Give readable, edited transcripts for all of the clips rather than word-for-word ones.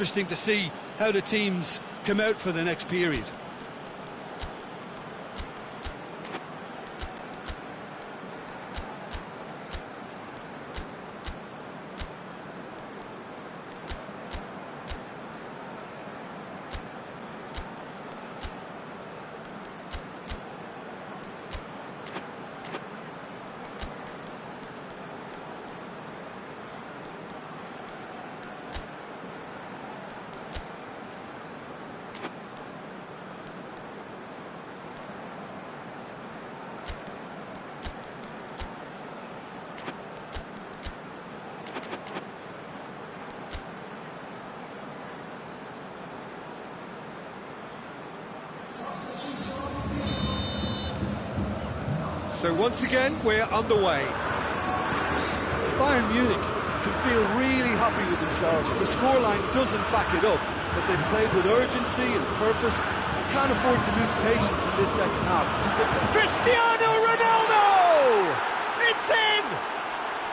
Interesting to see how the teams come out for the next period. So once again, we're underway. Bayern Munich can feel really happy with themselves. The scoreline doesn't back it up, but they've played with urgency and purpose and can't afford to lose patience in this second half. Cristiano Ronaldo! It's in!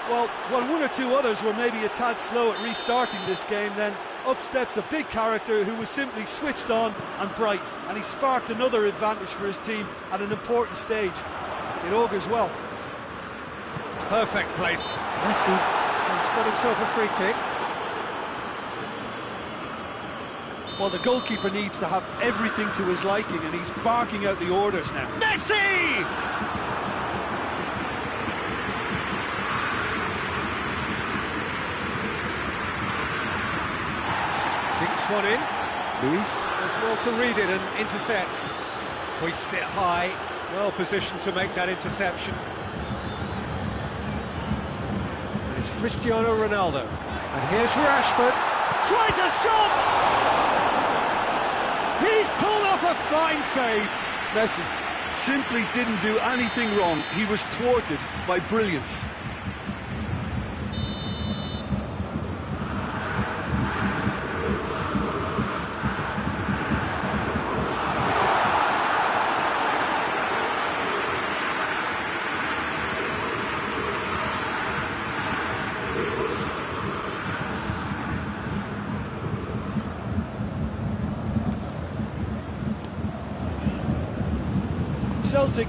Well, while one or two others were maybe a tad slow at restarting this game, then up steps a big character who was simply switched on and bright, and he sparked another advantage for his team at an important stage. It augurs well. Perfect place. Messi has got himself a free kick. Well, the goalkeeper needs to have everything to his liking, and he's barking out the orders now. Messi! Dinks one in. Luis does well to read it and intercepts. Hoists it high. Well positioned to make that interception. And it's Cristiano Ronaldo. And here's Rashford. Tries a shot! He's pulled off a fine save. Messi simply didn't do anything wrong. He was thwarted by brilliance. Celtic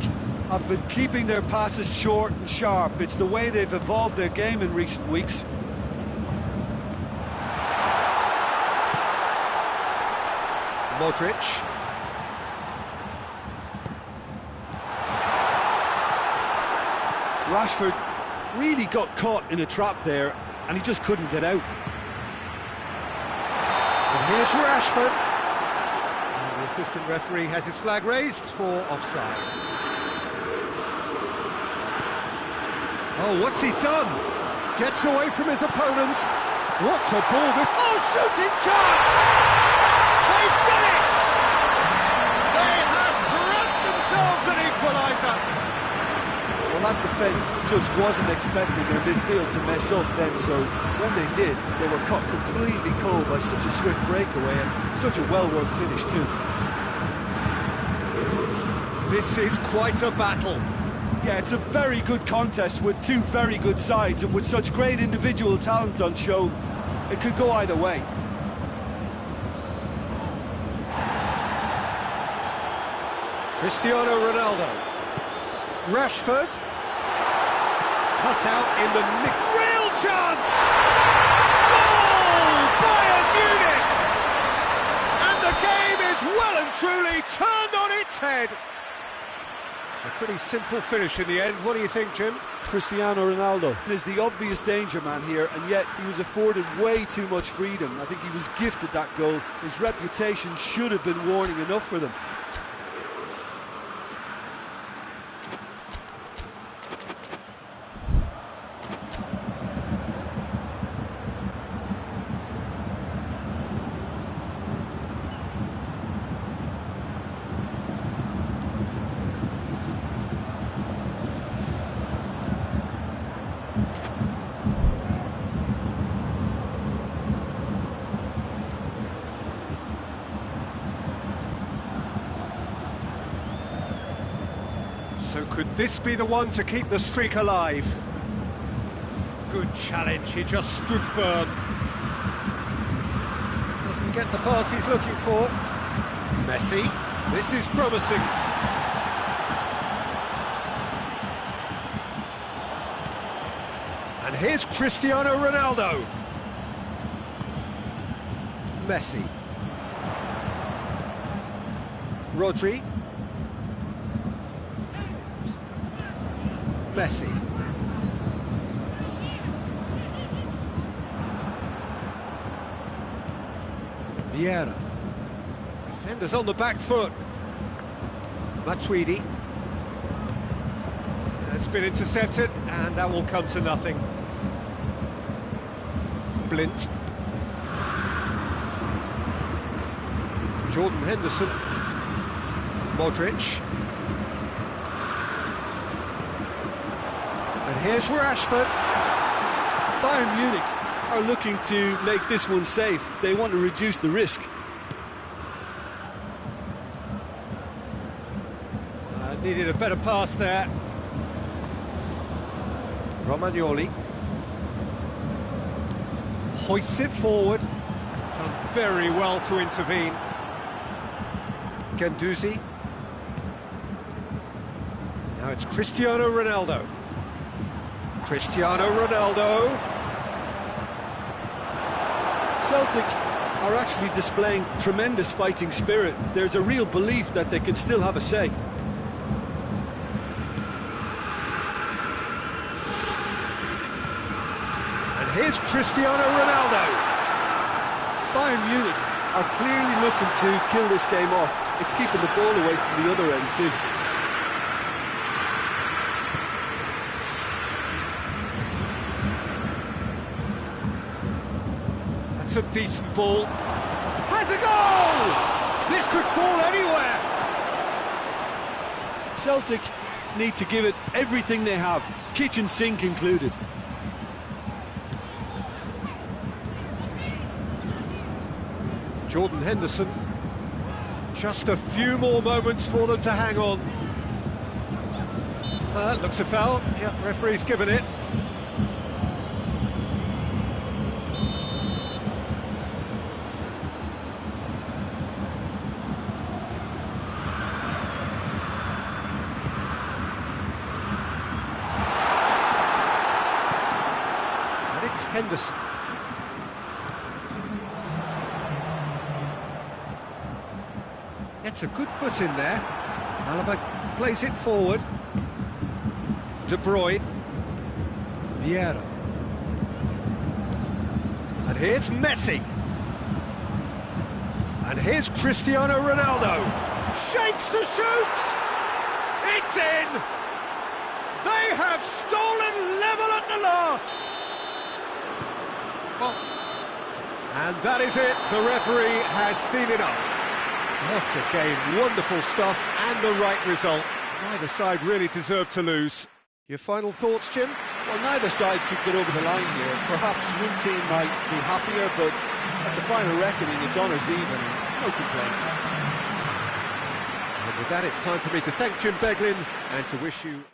have been keeping their passes short and sharp. It's the way they've evolved their game in recent weeks. Modric. Rashford really got caught in a trap there, and he just couldn't get out. And here's Rashford. The assistant referee has his flag raised for offside. Oh, what's he done? Gets away from his opponents. What's a ball this... Oh, shooting chance! They've done it! They have brought themselves an equaliser! Well, that defence just wasn't expecting their midfield to mess up then, so when they did, they were caught completely cold by such a swift breakaway and such a well-worked finish too. This is quite a battle. Yeah, it's a very good contest with two very good sides, and with such great individual talent on show, it could go either way. Cristiano Ronaldo. Rashford. Cut out in the real chance! Goal! Bayern Munich! And the game is well and truly turned on its head. A pretty simple finish in the end. What do you think, Jim? Cristiano Ronaldo is the obvious danger man here, and yet he was afforded way too much freedom. I think he was gifted that goal. His reputation should have been warning enough for them. So could this be the one to keep the streak alive? Good challenge, he just stood firm. Didn't get the pass he's looking for. Messi. This is promising. And here's Cristiano Ronaldo. Messi. Rodri. Messi. Vieira. Defenders on the back foot. Matuidi. It's been intercepted, and that will come to nothing. Blint. Jordan Henderson. Modric. And here's Rashford. Bayern Munich are looking to make this one safe. They want to reduce the risk. Needed a better pass there. Romagnoli. Hoists it forward. Done very well to intervene. Guendouzi. Now it's Cristiano Ronaldo. Cristiano Ronaldo. Celtic are actually displaying tremendous fighting spirit. There's a real belief that they can still have a say. And here's Cristiano Ronaldo. Bayern Munich are clearly looking to kill this game off. It's keeping the ball away from the other end too. That's a decent ball. Has a goal! This could fall anywhere. Celtic need to give it everything they have, kitchen sink included. Jordan Henderson. Just a few more moments for them to hang on. Looks a foul. Yep, referee's given it. And it's Henderson. Gets a good foot in there. Alaba plays it forward. De Bruyne. Vieira. And here's Messi. And here's Cristiano Ronaldo. Shapes to shoot! It's in! They have stolen level at the last! Well, and that is it. The referee has seen enough. What a game, wonderful stuff, and the right result. Neither side really deserved to lose. Your final thoughts, Jim? Well, neither side could get over the line here. Perhaps one team might be happier, but at the final reckoning, it's honours even. No complaints. And with that, it's time for me to thank Jim Beglin and to wish you...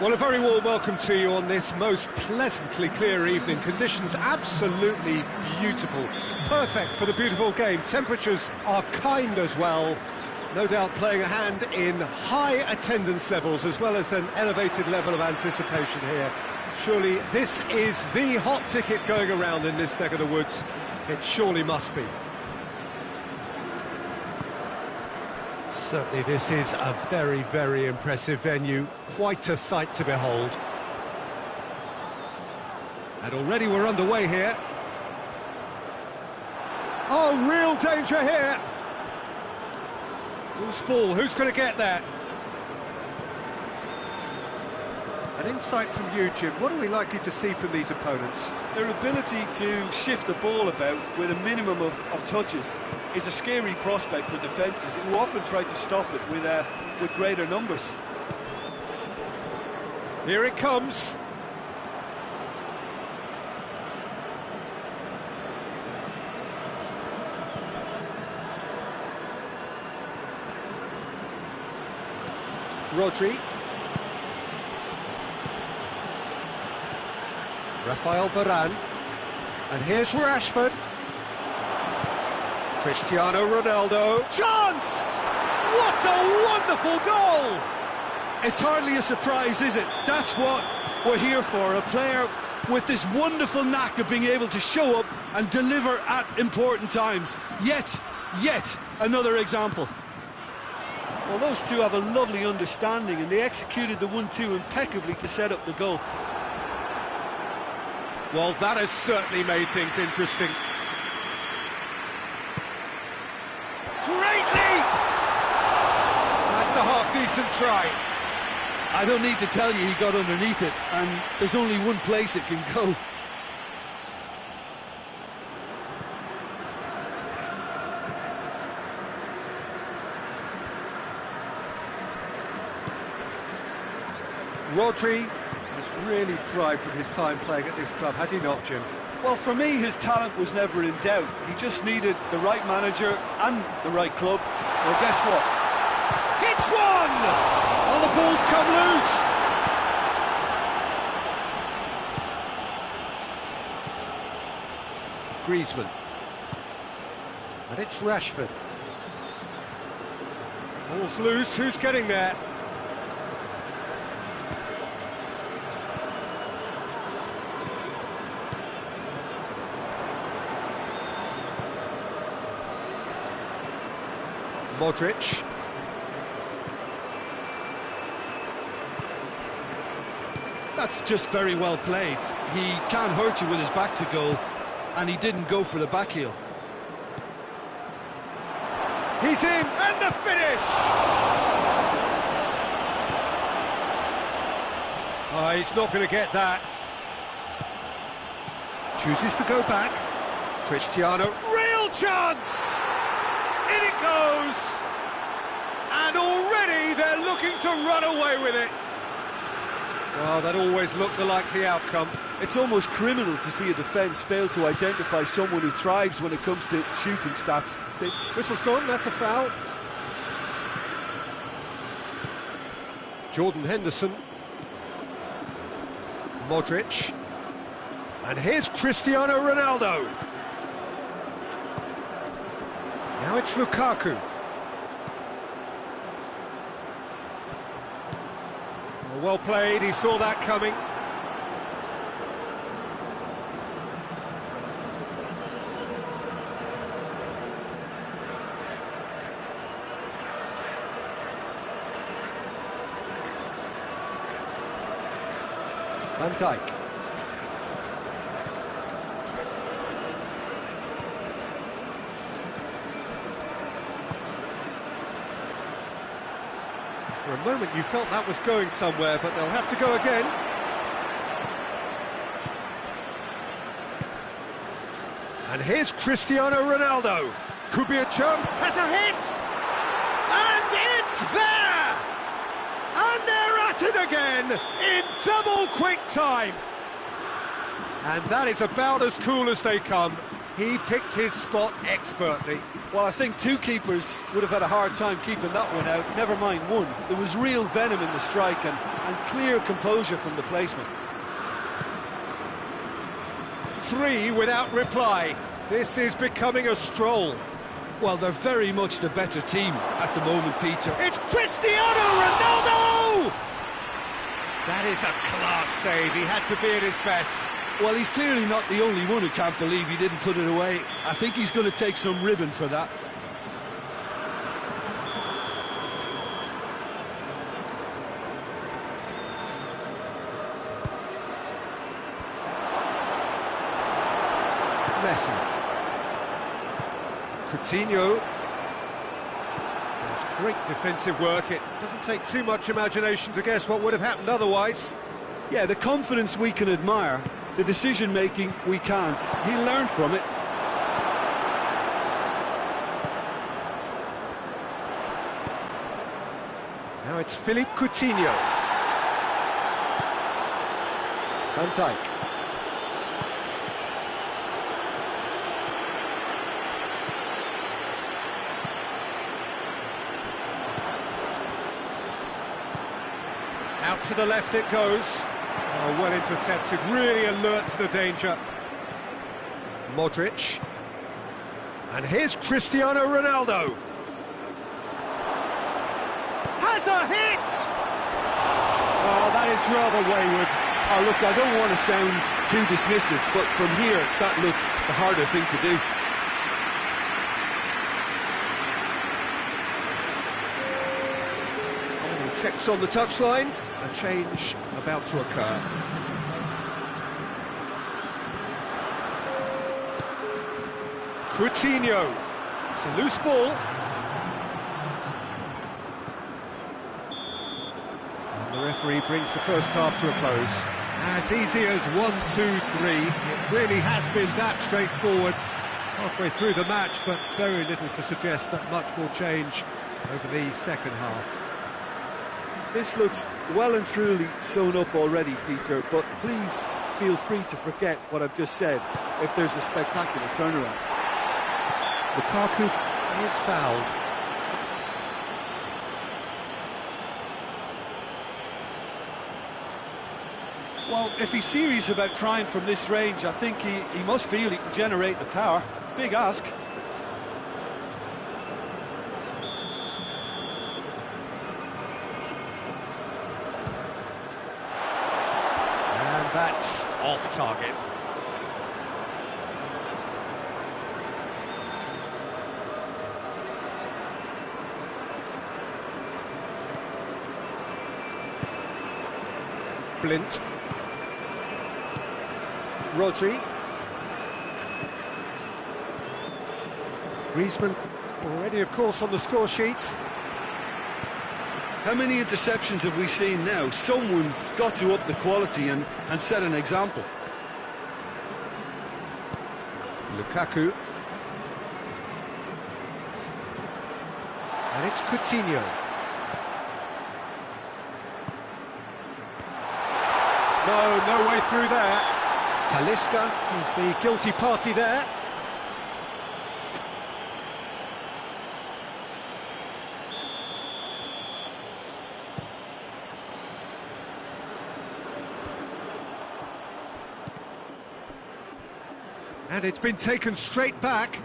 Well, a very warm welcome to you on this most pleasantly clear evening. Conditions absolutely beautiful. Perfect for the beautiful game. Temperatures are kind as well. No doubt playing a hand in high attendance levels as well as an elevated level of anticipation here. Surely this is the hot ticket going around in this neck of the woods. It surely must be. Certainly this is a very, very impressive venue. Quite a sight to behold. And already we're underway here. Oh, real danger here. Loose ball, who's going to get that? An insight from you, Jim. What are we likely to see from these opponents? Their ability to shift the ball about with a minimum of touches is a scary prospect for defences who often try to stop it with greater numbers. Here it comes. Rodri. Rafael Varane. And here's Rashford. Cristiano Ronaldo. Chance! What a wonderful goal! It's hardly a surprise, is it? That's what we're here for, a player with this wonderful knack of being able to show up and deliver at important times. Yet another example. Well, those two have a lovely understanding and they executed the 1-2 impeccably to set up the goal. Well, that has certainly made things interesting. Great leap! That's a half-decent try. I don't need to tell you he got underneath it, and there's only one place it can go. Rodri has really thrived from his time playing at this club, has he not, Jim? Well, for me, his talent was never in doubt. He just needed the right manager and the right club. Well, guess what? Hits one! Oh, the ball's come loose! Griezmann. And it's Rashford. Ball's loose, who's getting there? Modric. That's just very well played. He can't hurt you with his back to goal, and he didn't go for the back heel. He's in, and the finish! Oh, he's not going to get that. Chooses to go back. Cristiano, real chance! In it goes! And already they're looking to run away with it. Well, that always looked the likely outcome. It's almost criminal to see a defence fail to identify someone who thrives when it comes to shooting stats. Whistle's gone, that's a foul. Jordan Henderson. Modric. And here's Cristiano Ronaldo. Now it's Lukaku. Well played, he saw that coming. Van Dijk. For a moment you felt that was going somewhere, but they'll have to go again. And here's Cristiano Ronaldo. Could be a chance, has a hit! And it's there! And they're at it again, in double quick time! And that is about as cool as they come. He picked his spot expertly. Well, I think two keepers would have had a hard time keeping that one out, never mind one. There was real venom in the strike and clear composure from the placement. 3 without reply. This is becoming a stroll. Well, they're very much the better team at the moment, Peter. It's Cristiano Ronaldo! That is a class save. He had to be at his best. Well, he's clearly not the only one who can't believe he didn't put it away. I think he's going to take some ribbon for that. Messi. Coutinho. That's great defensive work. It doesn't take too much imagination to guess what would have happened otherwise. Yeah, the confidence we can admire, the decision-making we can't. He learned from it. Now it's Philippe Coutinho. Van Dijk. Out to the left it goes. Oh, well intercepted, really alert to the danger. Modric. And here's Cristiano Ronaldo. Has a hit! Oh, that is rather wayward. Oh, look, I don't want to sound too dismissive, but from here, that looks the harder thing to do. Final checks on the touchline. A change about to occur. Coutinho. It's a loose ball. And the referee brings the first half to a close. As easy as 1, 2, 3. It really has been that straightforward. Halfway through the match, but very little to suggest that much will change over the second half. This looks well and truly sewn up already, Peter, but please feel free to forget what I've just said if there's a spectacular turnaround. Lukaku is fouled. Well, if he's serious about trying from this range, I think he must feel he can generate the power. Big ask. That's off target. Blint. Rodri. Griezmann already, of course, on the score sheet. How many interceptions have we seen now? Someone's got to up the quality and set an example. Lukaku. And it's Coutinho. No way through there. Talisca is the guilty party there. And it's been taken straight back.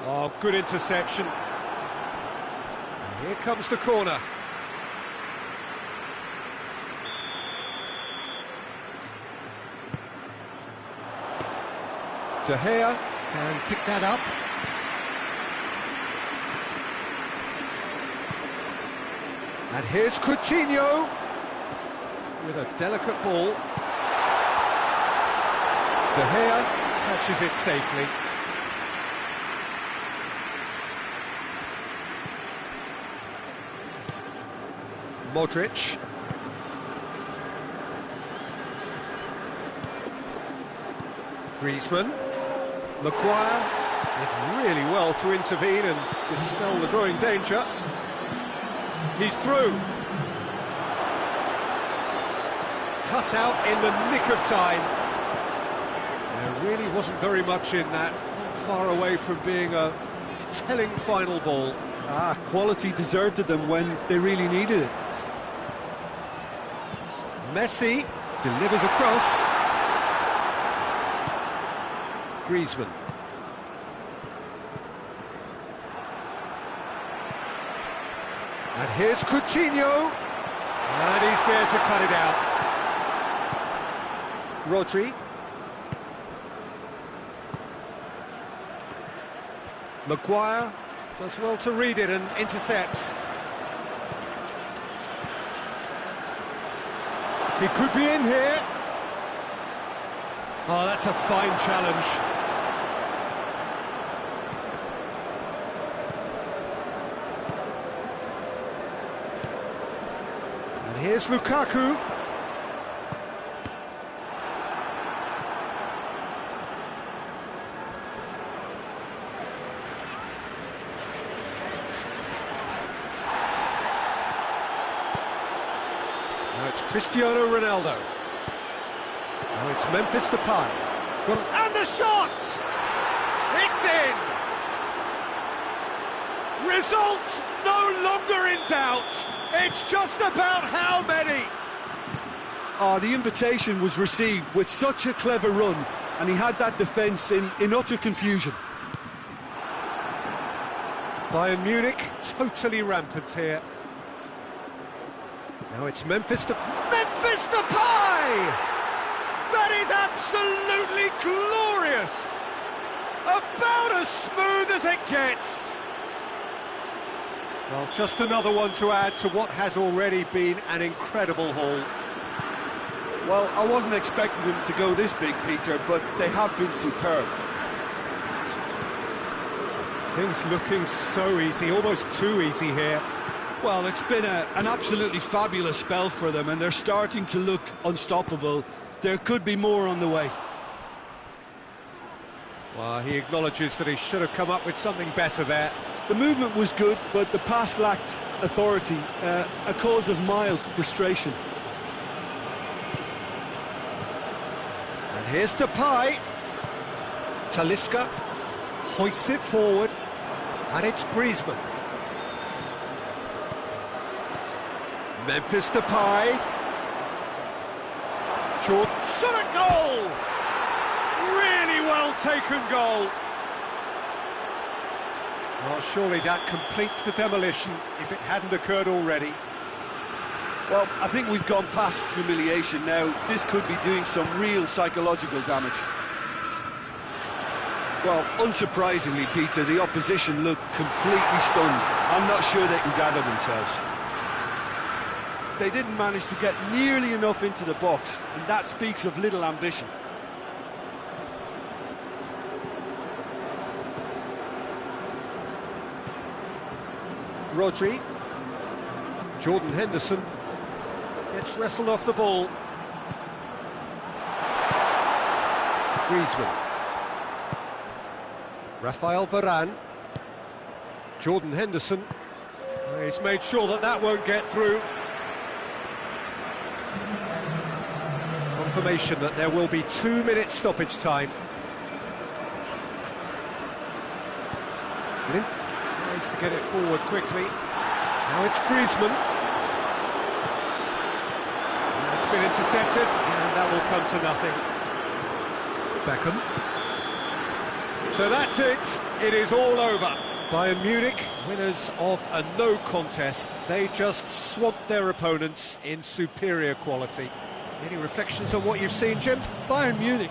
Oh, good interception. Here comes the corner. De Gea can pick that up. And here's Coutinho with a delicate ball. De Gea catches it safely. Modric. Griezmann. Maguire did really well to intervene and dispel the growing danger. He's through. cut out in the nick of time. There really wasn't very much in that, not far away from being a telling final ball. Quality deserted them when they really needed it. Messi delivers across. Griezmann. And here's Coutinho. And he's there to cut it out. Rodri. Maguire does well to read it and intercepts. He could be in here. Oh, that's a fine challenge. And here's Lukaku. Now it's Cristiano Ronaldo. Now it's Memphis Depay. And the shot! It's in! Results no longer in doubt. It's just about how many. The invitation was received with such a clever run, and he had that defence in utter confusion. Bayern Munich totally rampant here. Now it's Memphis Depay! That is absolutely glorious! About as smooth as it gets! Well, just another one to add to what has already been an incredible haul. Well, I wasn't expecting them to go this big, Peter, but they have been superb. Things looking so easy, almost too easy here. Well, it's been an absolutely fabulous spell for them, and they're starting to look unstoppable. There could be more on the way. Well, he acknowledges that he should have come up with something better there. The movement was good, but the pass lacked authority, a cause of mild frustration. And here's Depay. Talisca hoists it forward, and it's Griezmann. Memphis Depay. Shot at goal! Really well taken goal. Well, surely that completes the demolition if it hadn't occurred already. Well, I think we've gone past humiliation now. This could be doing some real psychological damage. Well, unsurprisingly, Peter, the opposition look completely stunned. I'm not sure they can gather themselves. They didn't manage to get nearly enough into the box, and that speaks of little ambition. Rodri. Jordan Henderson gets wrestled off the ball. Griezmann. Rafael Varane. Jordan Henderson. He's made sure that that won't get through. Confirmation that there will be 2 minutes stoppage time. Lint tries to get it forward quickly. Now it's Griezmann. It's been intercepted, and that will come to nothing. Beckham. So that's it. It is all over. Bayern Munich, winners of a no contest. They just swamped their opponents in superior quality. Any reflections on what you've seen, Jim? Bayern Munich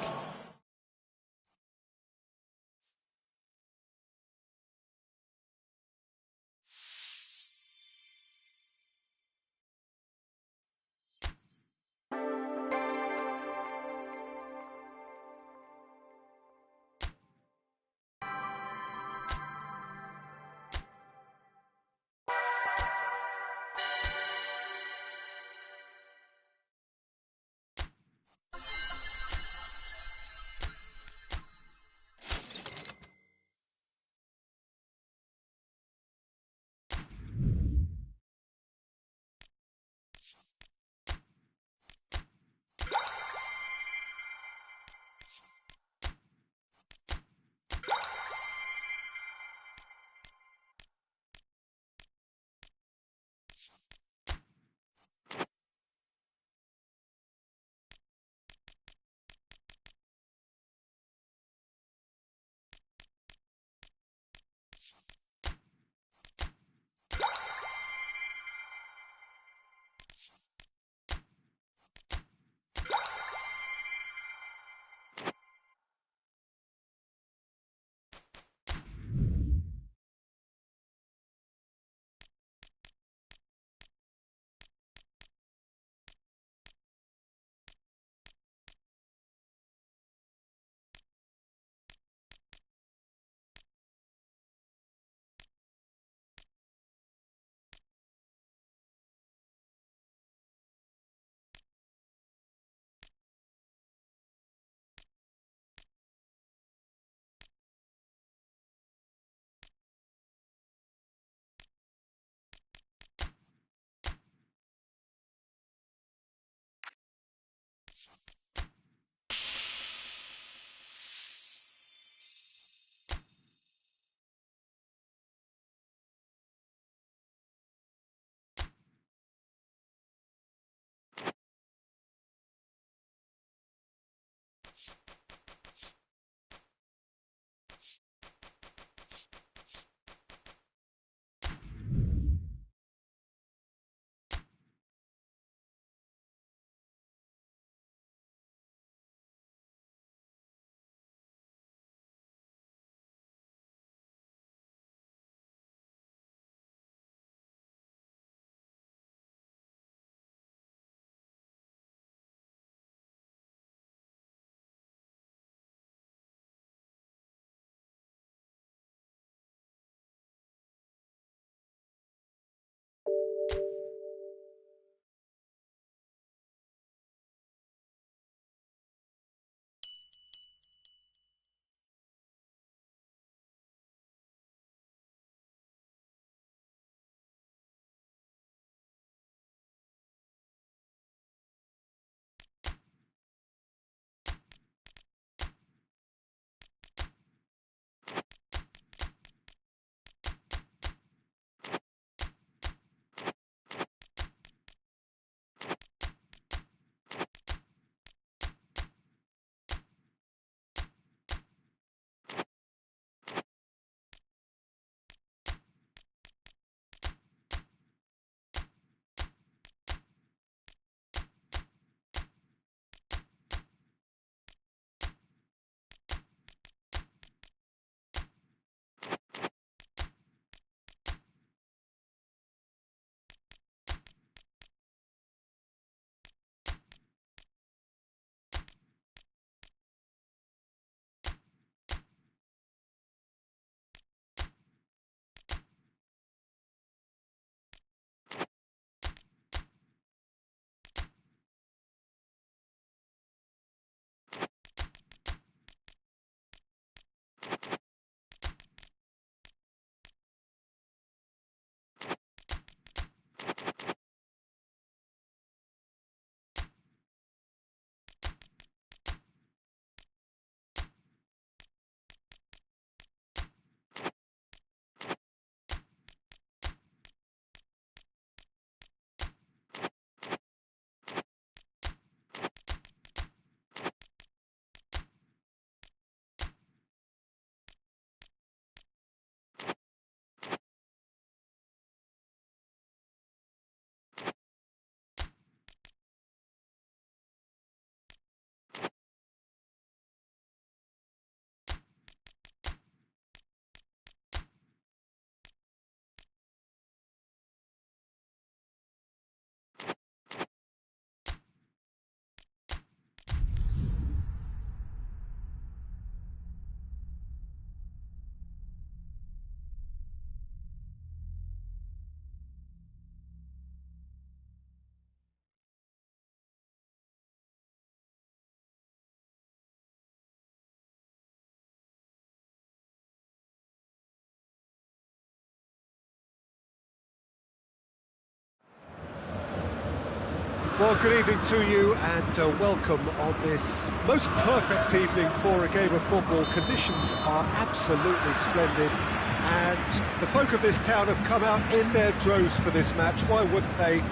Well, good evening to you and welcome on this most perfect evening for a game of football. Conditions are absolutely splendid and the folk of this town have come out in their droves for this match. Why wouldn't they?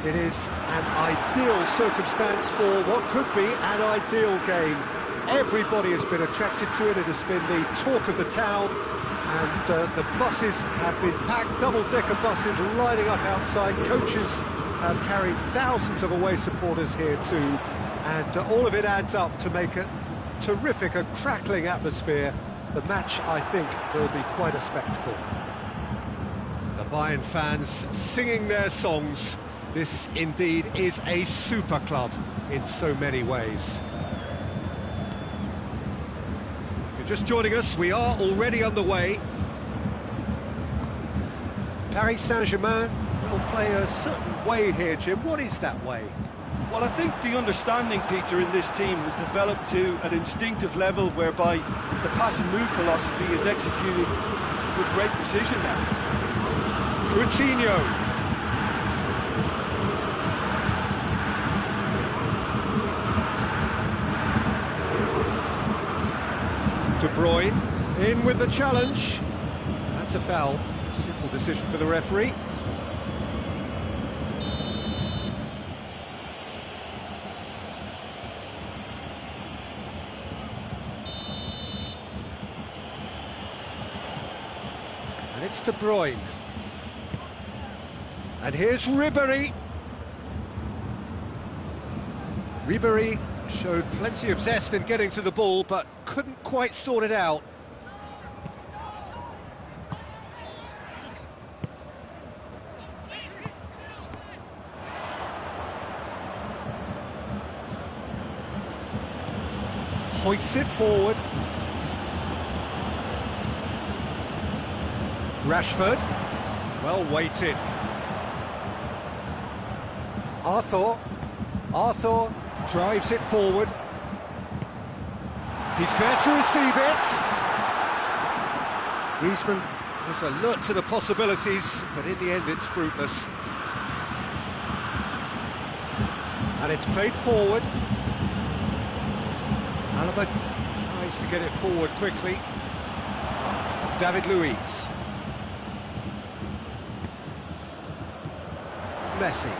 It is an ideal circumstance for what could be an ideal game. Everybody has been attracted to it. It has been the talk of the town and the buses have been packed, double-decker buses lining up outside. Coaches have carried thousands of away supporters here too, and all of it adds up to make a terrific, a crackling atmosphere. The match, I think, will be quite a spectacle. The Bayern fans singing their songs. This indeed is a super club in so many ways. If you're just joining us, we are already underway. Paris Saint-Germain will play a certain way here, Jim. What is that way? Well, I think the understanding, Peter, in this team has developed to an instinctive level whereby the pass and move philosophy is executed with great precision now. Coutinho. De Bruyne in with the challenge. That's a foul. Simple decision for the referee. It's De Bruyne. And here's Ribéry. Ribéry showed plenty of zest in getting to the ball, but couldn't quite sort it out. Hoists it forward. Rashford, well weighted. Arthur drives it forward. He's there to receive it. Griezmann has alert to the possibilities, but in the end it's fruitless. And it's played forward. Alaba tries to get it forward quickly. David Luiz. Messi.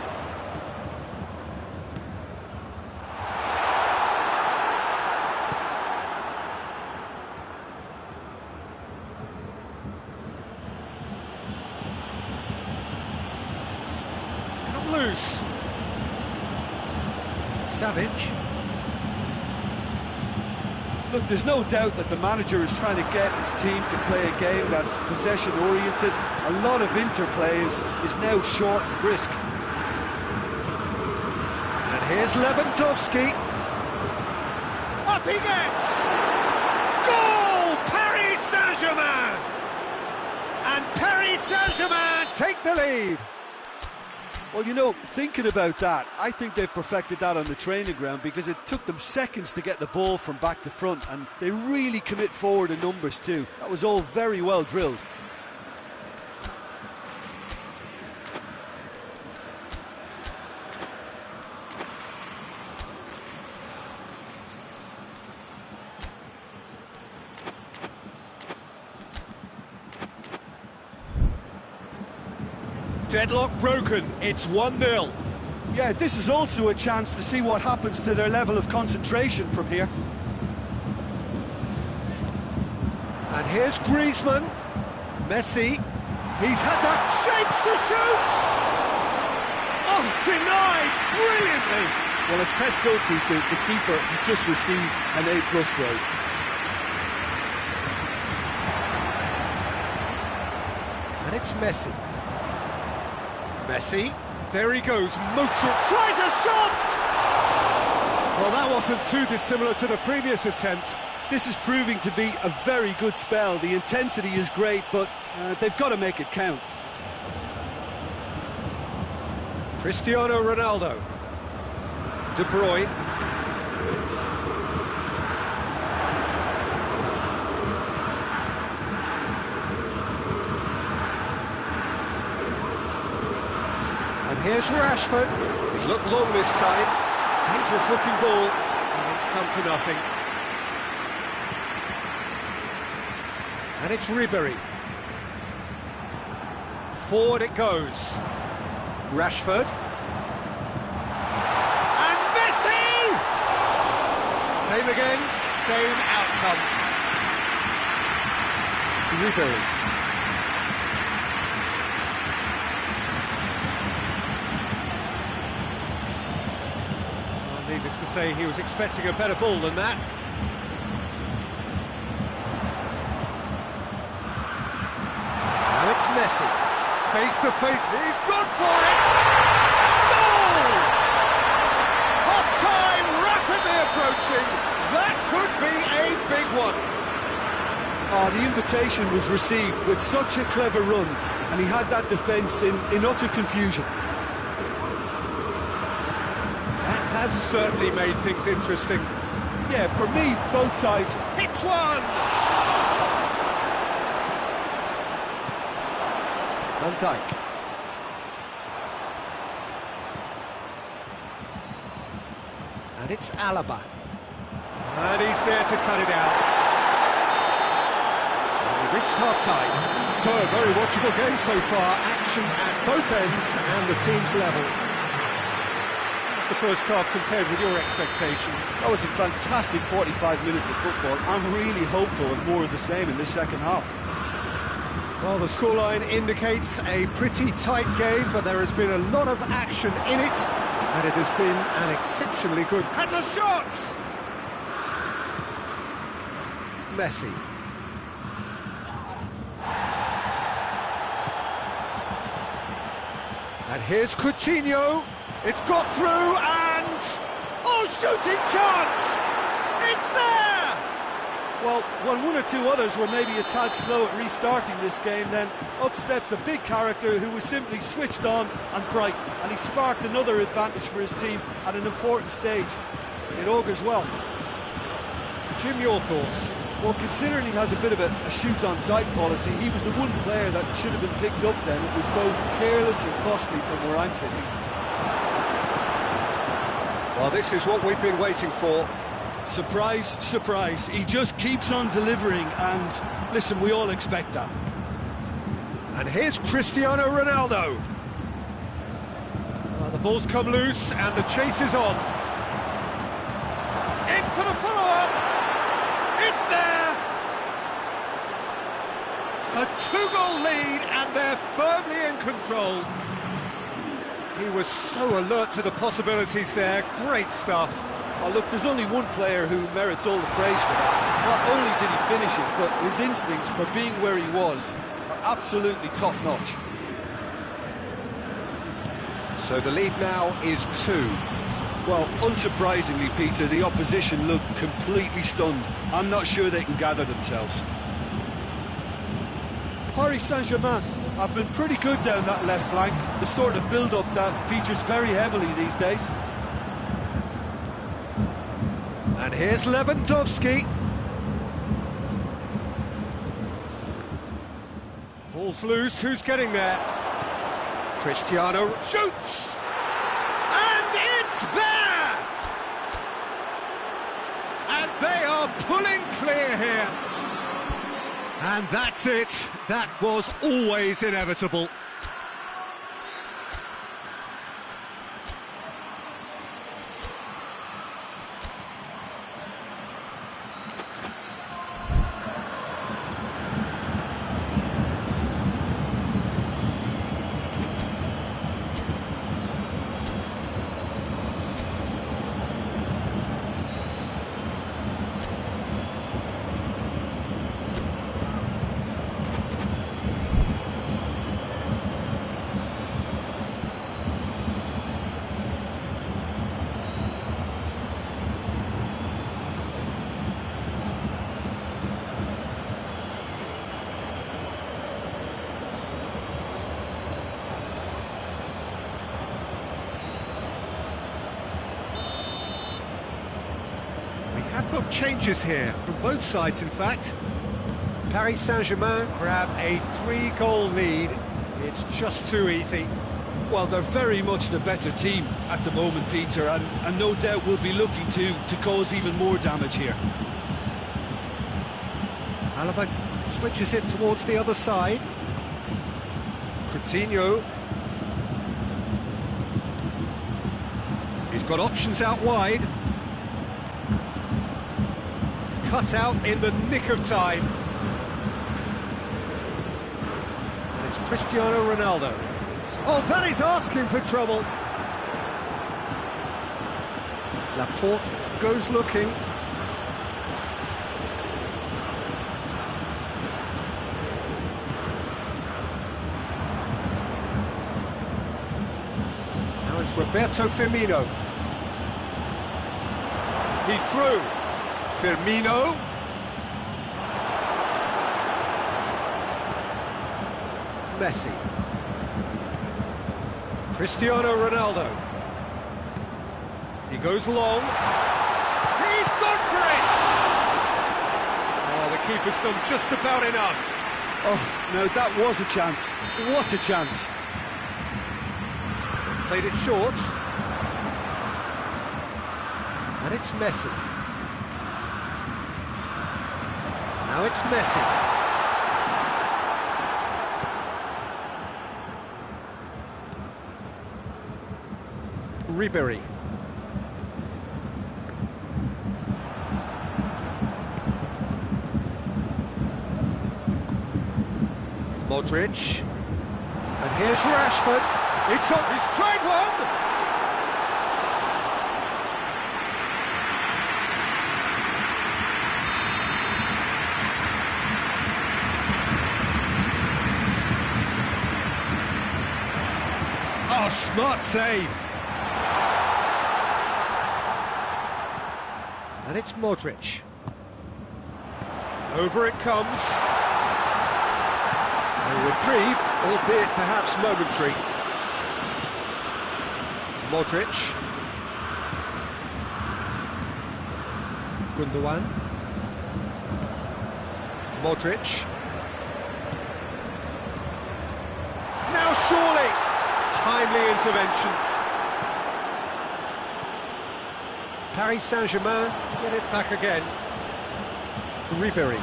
It's come loose. Savage. Look, there's no doubt that the manager is trying to get his team to play a game that's possession-oriented. A lot of interplay is now short and brisk. And here's Lewandowski. Up he gets! Goal! Paris Saint-Germain! And Paris Saint-Germain take the lead. Well, you know, thinking about that, I think they've perfected that on the training ground because it took them seconds to get the ball from back to front, and they really commit forward in numbers too. That was all very well drilled. Deadlock broken, it's 1-0. Yeah, this is also a chance to see what happens to their level of concentration from here. And here's Griezmann. Messi. He's had that shapes to shoot! Oh, denied brilliantly! Well, as Pesco Peter, the keeper, has just received an A+ grade. And it's Messi. Messi, there he goes, motor, tries a shot! Well, that wasn't too dissimilar to the previous attempt. This is proving to be a very good spell. The intensity is great, but they've got to make it count. Cristiano Ronaldo. De Bruyne. And here's Rashford. He's looked long this time. Dangerous looking ball. And it's come to nothing. And it's Ribéry. Forward it goes. Rashford. And Messi! Same again, same outcome. Ribéry. Well, needless to say, he was expecting a better ball than that. Now it's Messi. Face to face, he's gone for it! Goal! Half-time rapidly approaching. That could be a big one. Oh, the invitation was received with such a clever run, and he had that defence in utter confusion. That has certainly made things interesting. Yeah, for me, both sides. Hits one! Van Dijk. And it's Alaba. And he's there to cut it out. And we've reached half-time. So, a very watchable game so far. Action at both ends and the team's level. What's the first half compared with your expectation? That was a fantastic 45 minutes of football. I'm really hopeful of more of the same in this second half. Well, the scoreline indicates a pretty tight game, but there has been a lot of action in it, and it has been an exceptionally good... Has a shot! Messi. And here's Coutinho. It's got through and... Oh, shooting chance! It's there! Well, when one or two others were maybe a tad slow at restarting this game, then up steps a big character who was simply switched on and bright, and he sparked another advantage for his team at an important stage. It augurs well. Jim, your thoughts? Well, considering he has a bit of a shoot-on-sight policy, he was the one player that should have been picked up then. It was both careless and costly from where I'm sitting. Well, this is what we've been waiting for. Surprise, surprise. He just keeps on delivering, and listen, we all expect that. And here's Cristiano Ronaldo. Well, the ball's come loose, and the chase is on. In for the follow-up! It's there! A 2-goal lead, and they're firmly in control. He was so alert to the possibilities there. Great stuff. Oh, look, there's only one player who merits all the praise for that. Not only did he finish it, but his instincts for being where he was are absolutely top-notch. So the lead now is 2. Well, unsurprisingly, Peter, the opposition look completely stunned. I'm not sure they can gather themselves. Paris Saint-Germain have been pretty good down that left flank, the sort of build-up that features very heavily these days. And here's Lewandowski. Ball's loose, who's getting there? Cristiano shoots! And it's there! And they are pulling clear here. And that's it. That was always inevitable. Have got changes here from both sides, in fact. Paris Saint-Germain grab a 3-goal lead. It's just too easy. Well, they're very much the better team at the moment, Peter, and no doubt will be looking to cause even more damage here. Alaba switches it towards the other side. Coutinho. He's got options out wide. Cut out in the nick of time. And it's Cristiano Ronaldo. Oh, that is asking for trouble. Laporte goes looking. Now it's Roberto Firmino. He's through. Firmino. Messi. Cristiano Ronaldo. He goes long. He's gone for it! Oh, the keeper's done just about enough. Oh, no, that was a chance. What a chance. Played it short. And it's Messi. Now it's Messi. Ribéry. Modric. And here's Rashford. It's on, he's tried one! Oh, smart save. And it's Modric. Over it comes. A reprieve, albeit perhaps momentary. Modric. Gundogan. Modric. Now surely! Timely intervention. Paris Saint-Germain get it back again. Ribéry.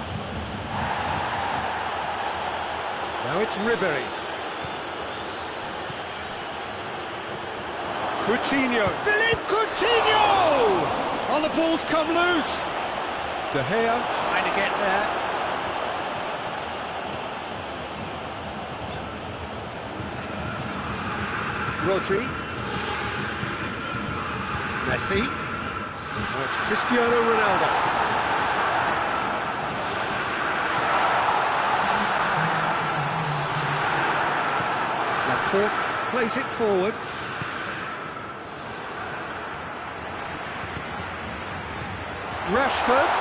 Now it's Ribéry. Coutinho. Philippe Coutinho! Oh, the ball's come loose. De Gea trying to get there. Rodri. Messi. Now it's Cristiano Ronaldo. Laporte plays it forward. Rashford.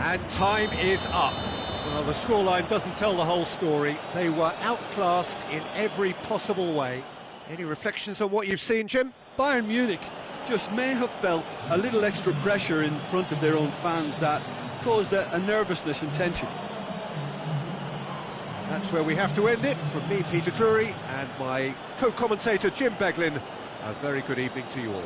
And time is up. Well, the scoreline doesn't tell the whole story. They were outclassed in every possible way. Any reflections on what you've seen, Jim? Bayern Munich just may have felt a little extra pressure in front of their own fans that caused a nervousness and tension. That's where we have to end it. From me, Peter Drury, and my co-commentator, Jim Beglin, a very good evening to you all.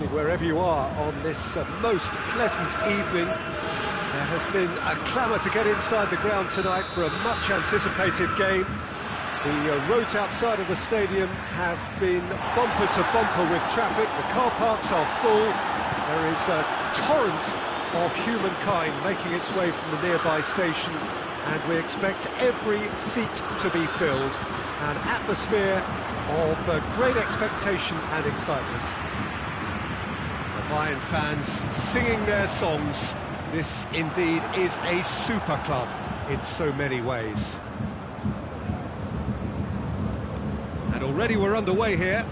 evening, wherever you are on this most pleasant evening. There has been a clamour to get inside the ground tonight for a much-anticipated game. The roads outside of the stadium have been bumper to bumper with traffic. The car parks are full. There is a torrent of humankind making its way from the nearby station, and we expect every seat to be filled. An atmosphere of great expectation and excitement. The Bayern fans singing their songs. This indeed is a super club in so many ways. And already we're underway here.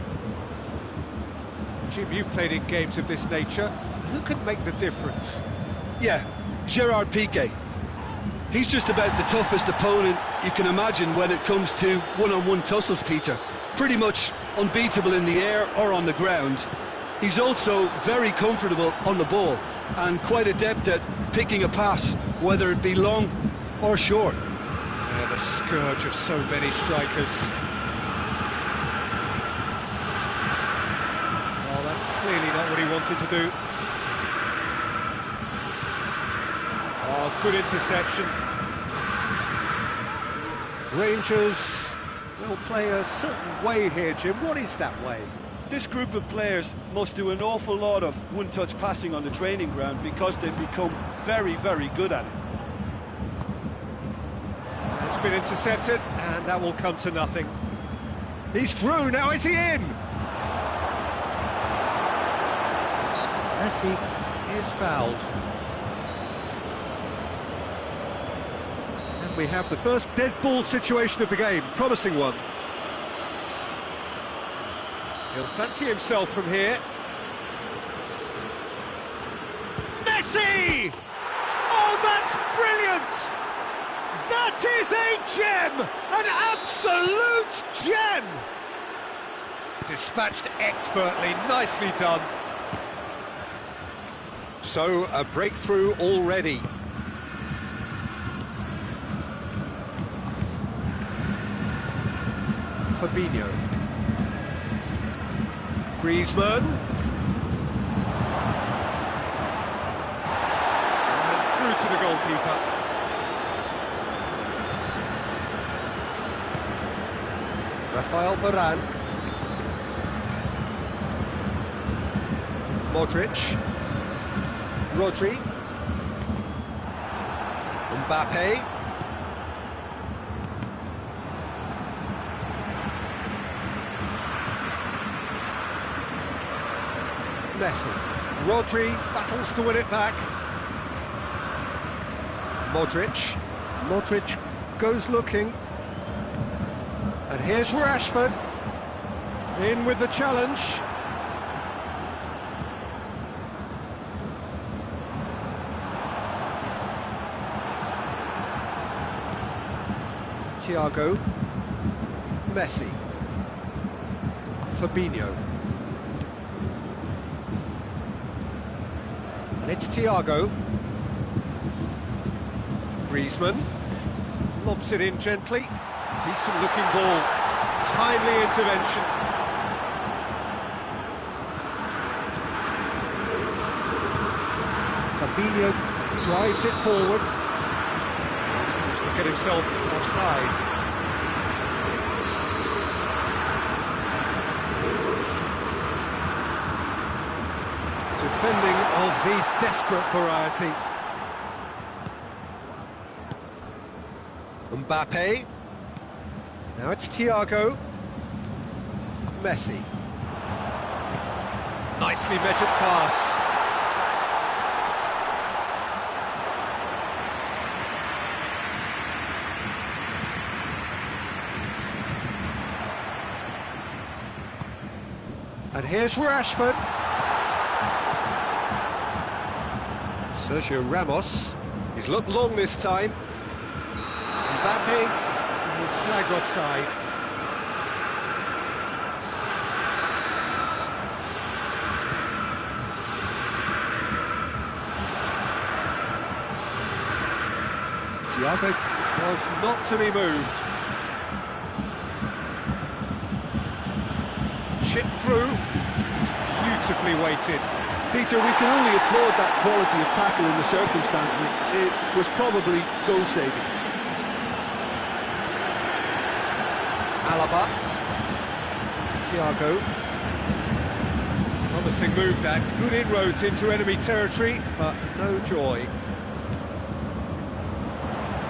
Jim, you've played in games of this nature. Who can make the difference? Yeah, Gerard Piqué. He's just about the toughest opponent you can imagine when it comes to one-on-one tussles, Peter. Pretty much unbeatable in the air or on the ground. He's also very comfortable on the ball and quite adept at picking a pass, whether it be long or short. Yeah, the scourge of so many strikers. Oh, that's clearly not what he wanted to do. Oh, good interception. Rangers will play a certain way here, Jim. What is that way? This group of players must do an awful lot of one-touch passing on the training ground because they've become very, very good at it. It's been intercepted, and that will come to nothing. He's through, now is he in? Messi is fouled. And we have the first dead ball situation of the game, promising one. He'll fancy himself from here. Messi! Oh, that's brilliant! That is a gem! An absolute gem! Dispatched expertly, nicely done. So, a breakthrough already. Fabinho. Griezmann. And through to the goalkeeper. Rafael Varane. Modric. Rodri. Mbappe. Messi. Rodri battles to win it back. Modric. Modric goes looking. And here's Rashford. In with the challenge. Thiago. Messi. Fabinho. And it's Thiago. Griezmann lobs it in gently. Decent looking ball. Timely intervention. Fabinho drives it forward. He's managed to get himself offside. Defending of the desperate variety. Mbappe. Now it's Thiago. Messi. Nicely measured pass. And here's Rashford. Sergio Ramos. He's looked long this time. Mbappe is flagged offside. Thiago was not to be moved. Chip through. It's beautifully weighted. Peter, we can only applaud that quality of tackle in the circumstances. It was probably goal-saving. Alaba. Thiago. Promising move that. Good inroads into enemy territory, but no joy.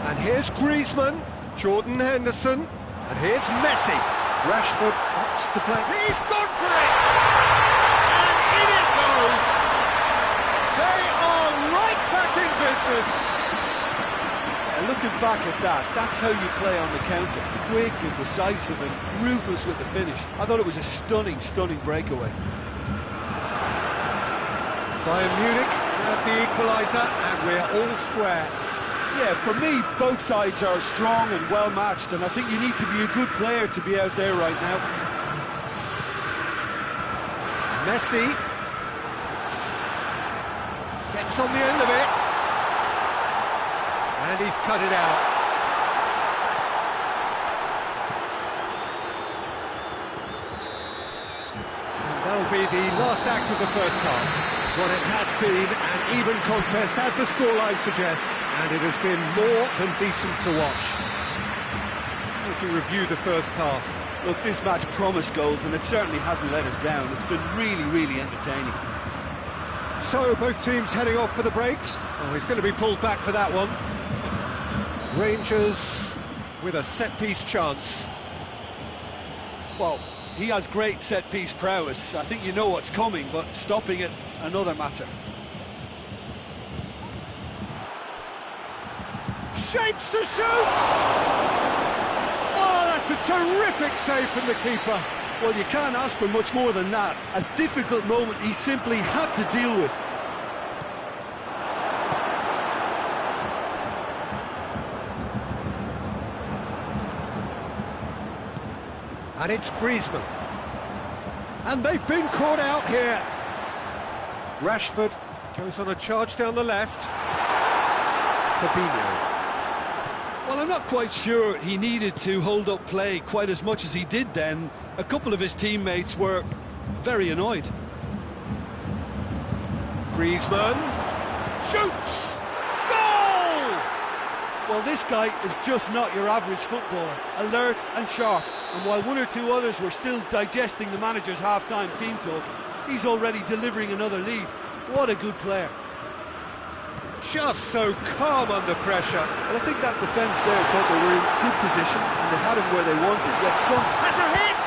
And here's Griezmann. Jordan Henderson. And here's Messi. Rashford opts to play. He's gone for it! And in it goes! They are right back in business! Looking back at that, that's how you play on the counter. Quick and decisive and ruthless with the finish. I thought it was a stunning, stunning breakaway. Bayern Munich have the equaliser and we're all square. Yeah, for me, both sides are strong and well-matched, and I think you need to be a good player to be out there right now. Messi gets on the end of it. And he's cut it out. And that'll be the last act of the first half. Well, it has been an even contest, as the scoreline suggests, and it has been more than decent to watch. How would you review the first half? Look, this match promised goals, and it certainly hasn't let us down. It's been really, really entertaining. So, both teams heading off for the break. Oh, he's going to be pulled back for that one. Rangers with a set-piece chance. Well, he has great set-piece prowess. I think you know what's coming, but stopping it, another matter. Shapes to shoot! Oh, that's a terrific save from the keeper. Well, you can't ask for much more than that. A difficult moment he simply had to deal with. And it's Griezmann. And they've been caught out here. Rashford goes on a charge down the left. Fabinho. Well, I'm not quite sure he needed to hold up play quite as much as he did then. A couple of his teammates were very annoyed. Griezmann shoots! Goal! Well, this guy is just not your average footballer. Alert and sharp. And while one or two others were still digesting the manager's half-time team talk, he's already delivering another lead. What a good player. Just so calm under pressure. Well, I think that defence there thought they were in good position and they had him where they wanted, yet some... Has a hit!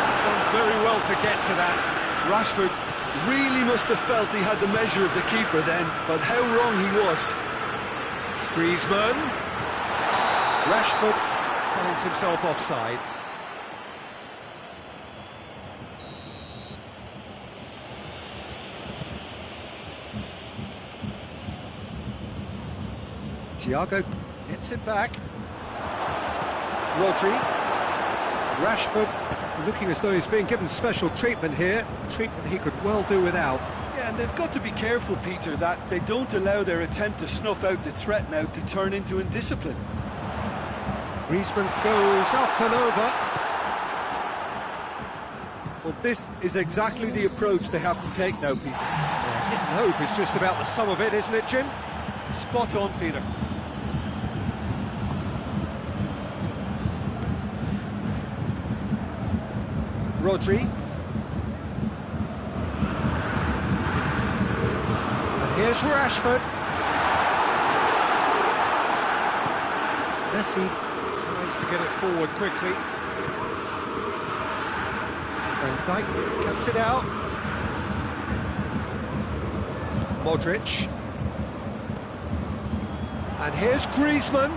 He's done very well to get to that. Rashford really must have felt he had the measure of the keeper then, but how wrong he was. Griezmann. Rashford finds himself offside. Thiago gets it back. Rodri. Rashford looking as though he's being given special treatment here. Treatment he could well do without. Yeah, and they've got to be careful, Peter, that they don't allow their attempt to snuff out the threat now to turn into indiscipline. Griezmann goes up and over. Well, this is exactly the approach they have to take now, Peter. Yeah, hit and hope is just about the sum of it, isn't it, Jim? Spot on, Peter. Rodri. And here's Rashford. Messi tries to get it forward quickly. Van Dijk cuts it out. Modric. And here's Griezmann.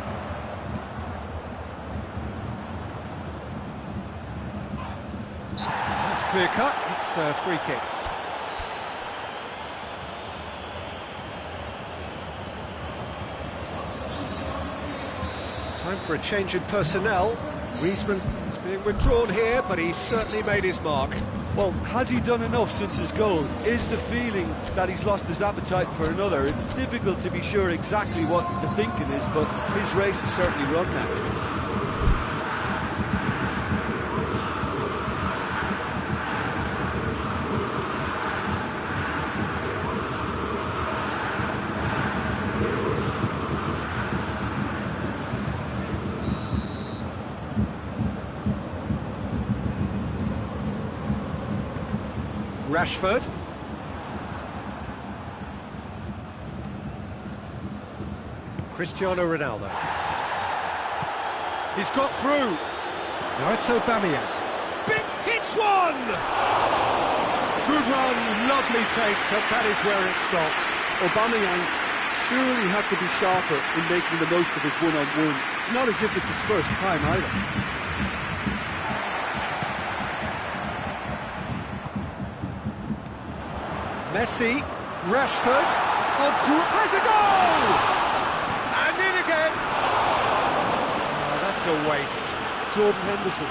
That's clear cut. It's a free kick. Time for a change in personnel. Griezmann is being withdrawn here, but he's certainly made his mark. Well, has he done enough since his goal? Is the feeling that he's lost his appetite for another? It's difficult to be sure exactly what the thinking is, but his race is certainly run now. Rashford. Cristiano Ronaldo. He's got through. Now it's Aubameyang. Big hits one! Good run, lovely take, but that is where it stops. Aubameyang surely had to be sharper in making the most of his one-on-one. It's not as if it's his first time either. Messi, Rashford, has a goal! And in again! Oh, that's a waste. Jordan Henderson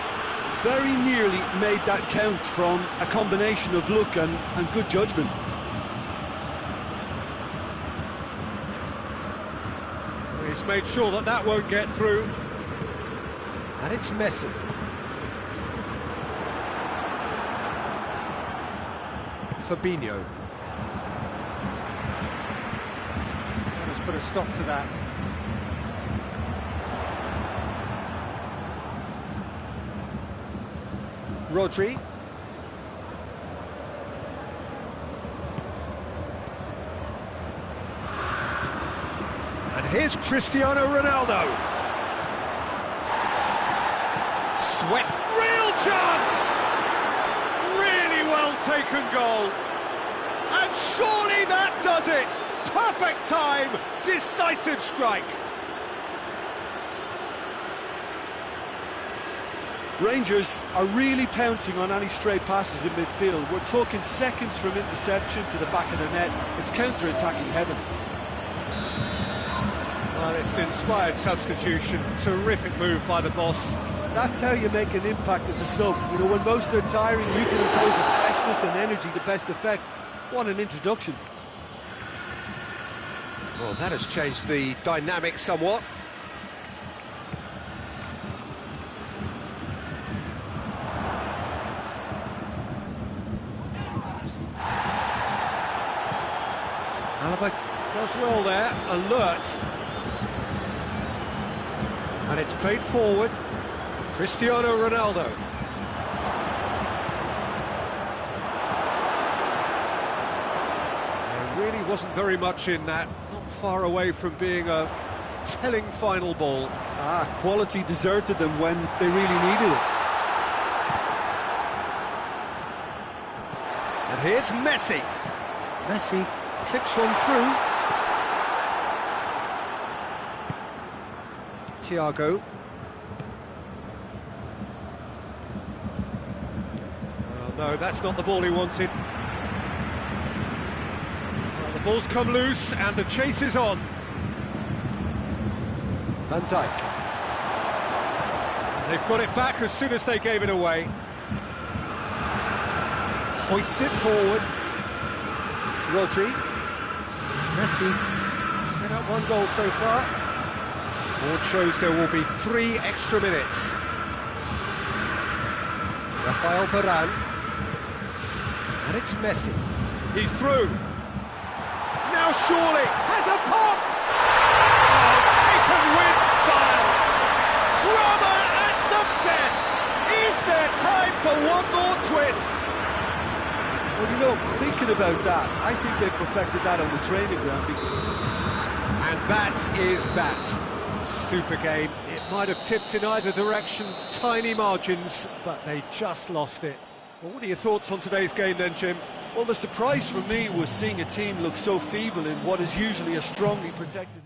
very nearly made that count from a combination of luck and good judgment. He's made sure that that won't get through. And it's Messi. Fabinho. Let's put a stop to that. Rodri. And here's Cristiano Ronaldo. Swept, real chance! Really well taken goal. And surely that does it! Perfect time, decisive strike. Rangers are really pouncing on any stray passes in midfield. We're talking seconds from interception to the back of the net. It's counter-attacking heaven. Well, it's an inspired substitution. Terrific move by the boss. That's how you make an impact as a sub. You know, when most are tiring, you can impose a freshness and energy to best effect. What an introduction. Well, that has changed the dynamic somewhat. Alaba does well there, alert. And it's played forward. Cristiano Ronaldo. There really wasn't very much in that. Not far away from being a telling final ball. Quality deserted them when they really needed it. And here's Messi. Messi clips one through. Thiago. Oh, no, that's not the ball he wanted. Well, the ball's come loose and the chase is on. Van Dijk. They've got it back as soon as they gave it away. Hoists it forward. Rodri. Messi. Set up one goal so far. Board shows there will be 3 extra minutes. Rafael Varane. And it's Messi. He's through. Now surely has a pop! Oh, taken with style. Drama at the death. Is there time for one more twist? Well, you know, thinking about that, I think they've perfected that on the training ground. And that is that. Super game. It might have tipped in either direction, tiny margins, but they just lost it. Well, what are your thoughts on today's game then, Jim? Well, the surprise for me was seeing a team look so feeble in what is usually a strongly protected...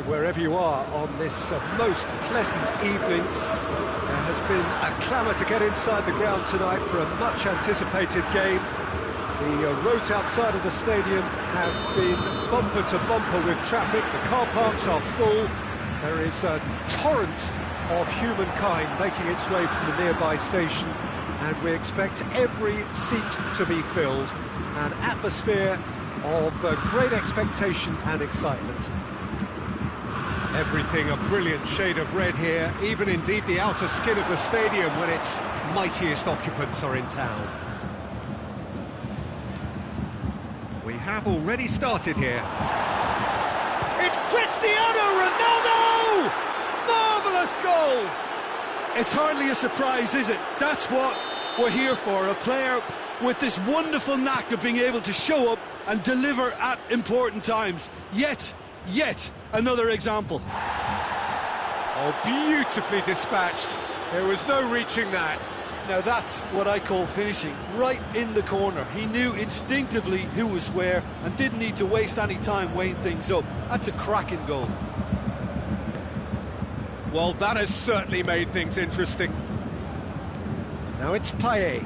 wherever you are on this most pleasant evening. There has been a clamour to get inside the ground tonight for a much-anticipated game. The roads outside of the stadium have been bumper to bumper with traffic. The car parks are full. There is a torrent of humankind making its way from the nearby station, and we expect every seat to be filled. An atmosphere of great expectation and excitement. Everything a brilliant shade of red here, even indeed the outer skin of the stadium when its mightiest occupants are in town. We have already started here. It's Cristiano Ronaldo! Marvellous goal! It's hardly a surprise, is it? That's what we're here for, a player with this wonderful knack of being able to show up and deliver at important times. Yet another example. Oh, beautifully dispatched. There was no reaching that. Now that's what I call finishing, right in the corner. He knew instinctively who was where and didn't need to waste any time weighing things up. That's a cracking goal. Well, that has certainly made things interesting. Now it's Payet.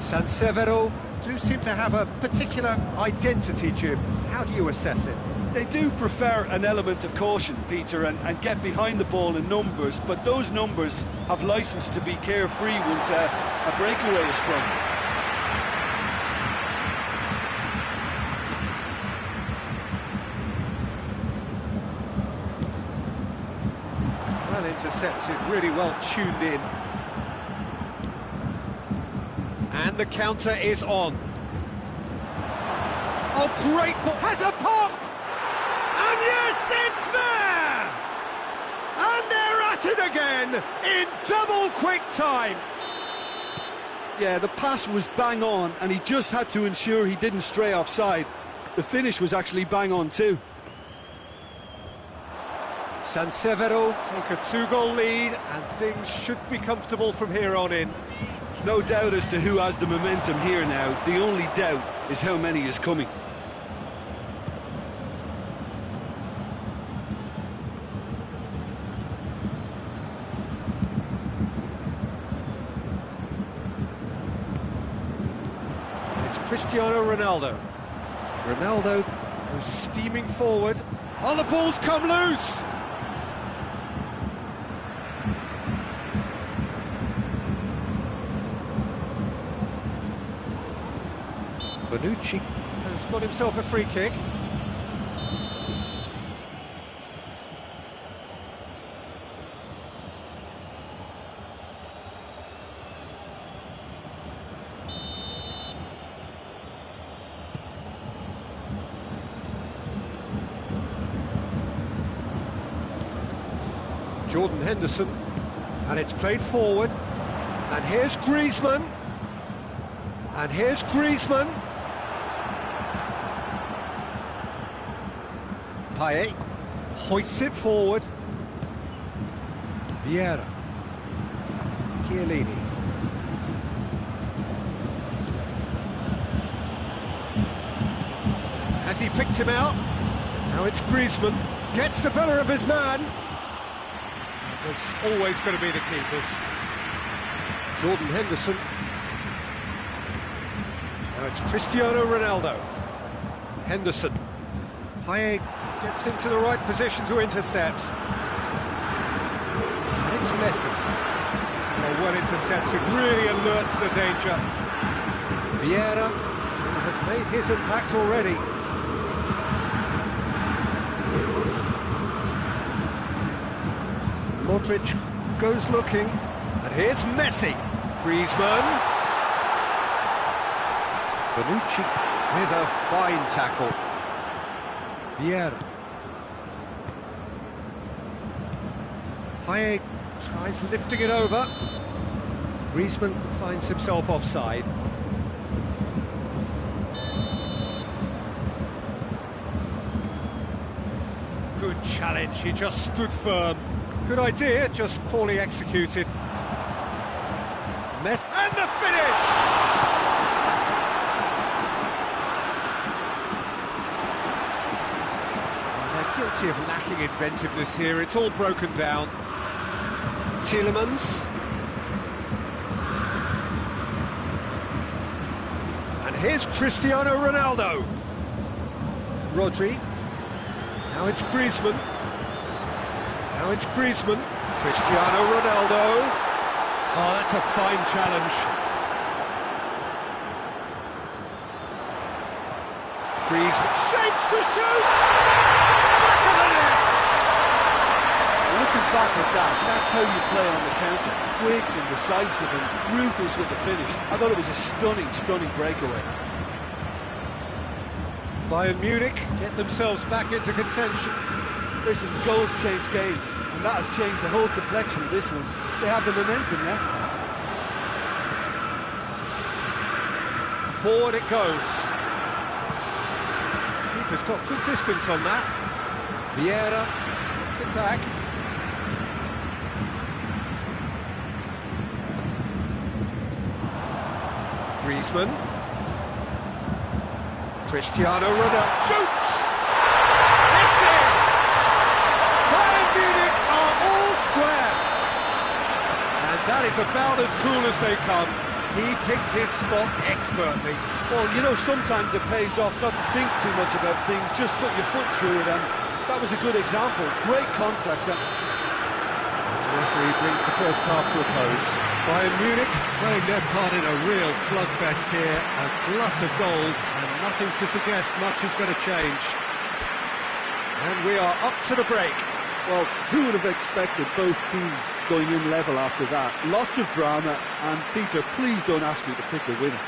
Sansevero do seem to have a particular identity, Jim. How do you assess it? They do prefer an element of caution, Peter, and get behind the ball in numbers, but those numbers have licence to be carefree once a breakaway is sprung. Well intercepted, really well tuned in. And the counter is on. Oh, great ball! Has a pop! And yes, it's there! And they're at it again in double quick time. Yeah, the pass was bang on, and he just had to ensure he didn't stray offside. The finish was actually bang on too. Sansevero take a 2-goal lead, and things should be comfortable from here on in. No doubt as to who has the momentum here now. The only doubt is how many is coming. It's Cristiano Ronaldo. Ronaldo was steaming forward. Oh, the ball's come loose! Bonucci has got himself a free kick. Jordan Henderson, and it's played forward, and here's Griezmann, and here's Griezmann. Payet hoists it forward. Vieira. Chiellini. Has he picked him out? Now it's Griezmann. Gets the better of his man. It's always going to be the keepers. Jordan Henderson. Now it's Cristiano Ronaldo. Henderson. Payet gets into the right position to intercept. And it's Messi. Well intercepted, really alert to the danger. Vieira has made his impact already. Modric goes looking, and here's Messi. Griezmann. Bonucci with a fine tackle. Vieira. Payet tries lifting it over. Griezmann finds himself offside. Good challenge, he just stood firm. Good idea, just poorly executed. And the finish! Guilty of lacking inventiveness here, it's all broken down. Tielemans. And here's Cristiano Ronaldo. Rodri. Now it's Griezmann. Now it's Griezmann. Cristiano Ronaldo. Oh, that's a fine challenge. Griezmann shapes to shoot! Back of the net! Looking back at that, that's how you play on the counter. Quick and decisive and ruthless with the finish. I thought it was a stunning, stunning breakaway. Bayern Munich get themselves back into contention. Listen, goals change games, and that has changed the whole complexion of this one. They have the momentum now. Forward it goes. Keeper's got good distance on that. Vieira gets it back. Griezmann. Cristiano Ronaldo shoots! It's in! Bayern Munich are all square! And that is about as cool as they come. He picked his spot expertly. Well, you know, sometimes it pays off not to think too much about things, just put your foot through it, and that was a good example. Great contact. The referee brings the first half to a close. Bayern Munich playing their part in a real slugfest here, a glut of goals, and nothing to suggest much is going to change. And we are up to the break. Well, who would have expected both teams going in level after that? Lots of drama, and Peter, please don't ask me to pick a winner.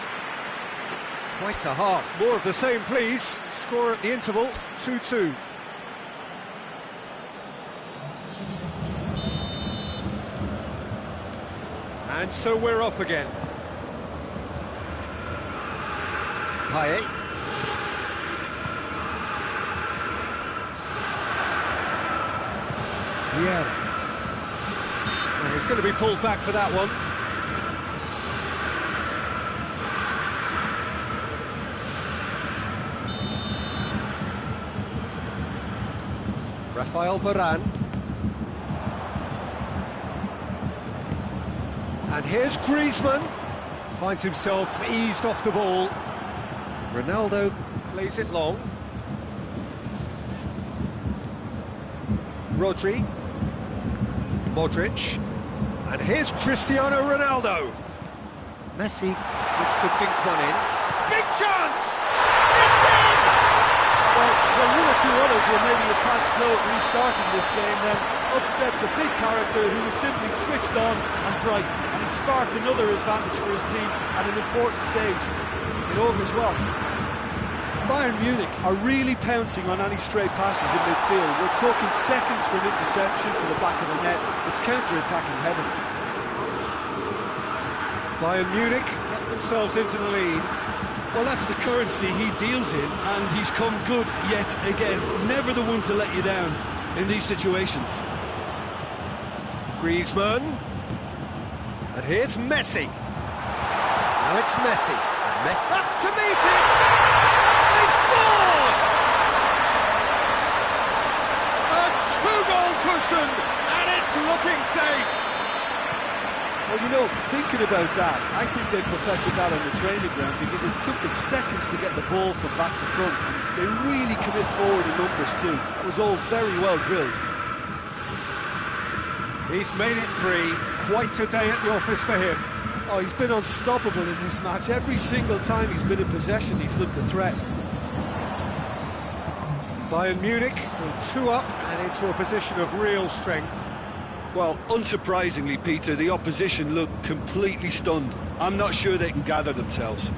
Quite a half. More of the same, please. Score at the interval, 2-2. And so we're off again. Payet. Yeah. Well, he's going to be pulled back for that one. Rafael Varane. And here's Griezmann. Finds himself eased off the ball. Ronaldo plays it long. Rodri. Modric. And here's Cristiano Ronaldo. Messi gets the dink one in. Big chance! It's in! Well, one or two others were maybe a tad slow at restarting this game, then up steps a big character who was simply switched on and bright, and he sparked another advantage for his team at an important stage. It augurs well. Bayern Munich are really pouncing on any stray passes in midfield. We're talking seconds from interception to the back of the net. It's counter-attacking heaven. Bayern Munich get themselves into the lead. Well, that's the currency he deals in, and he's come good yet again. Never the one to let you down in these situations. Griezmann. And here's Messi. Now it's Messi. Messi up to meet it! They've scored! A two-goal cushion, and it's looking safe. Well, you know, thinking about that, I think they perfected that on the training ground because it took them seconds to get the ball from back to front. And they really commit forward in numbers too. That was all very well drilled. He's made it 3. Quite a day at the office for him. Oh, he's been unstoppable in this match. Every single time he's been in possession, he's looked a threat. Bayern Munich go 2 up and into a position of real strength. Well, unsurprisingly, Peter, the opposition look completely stunned. I'm not sure they can gather themselves.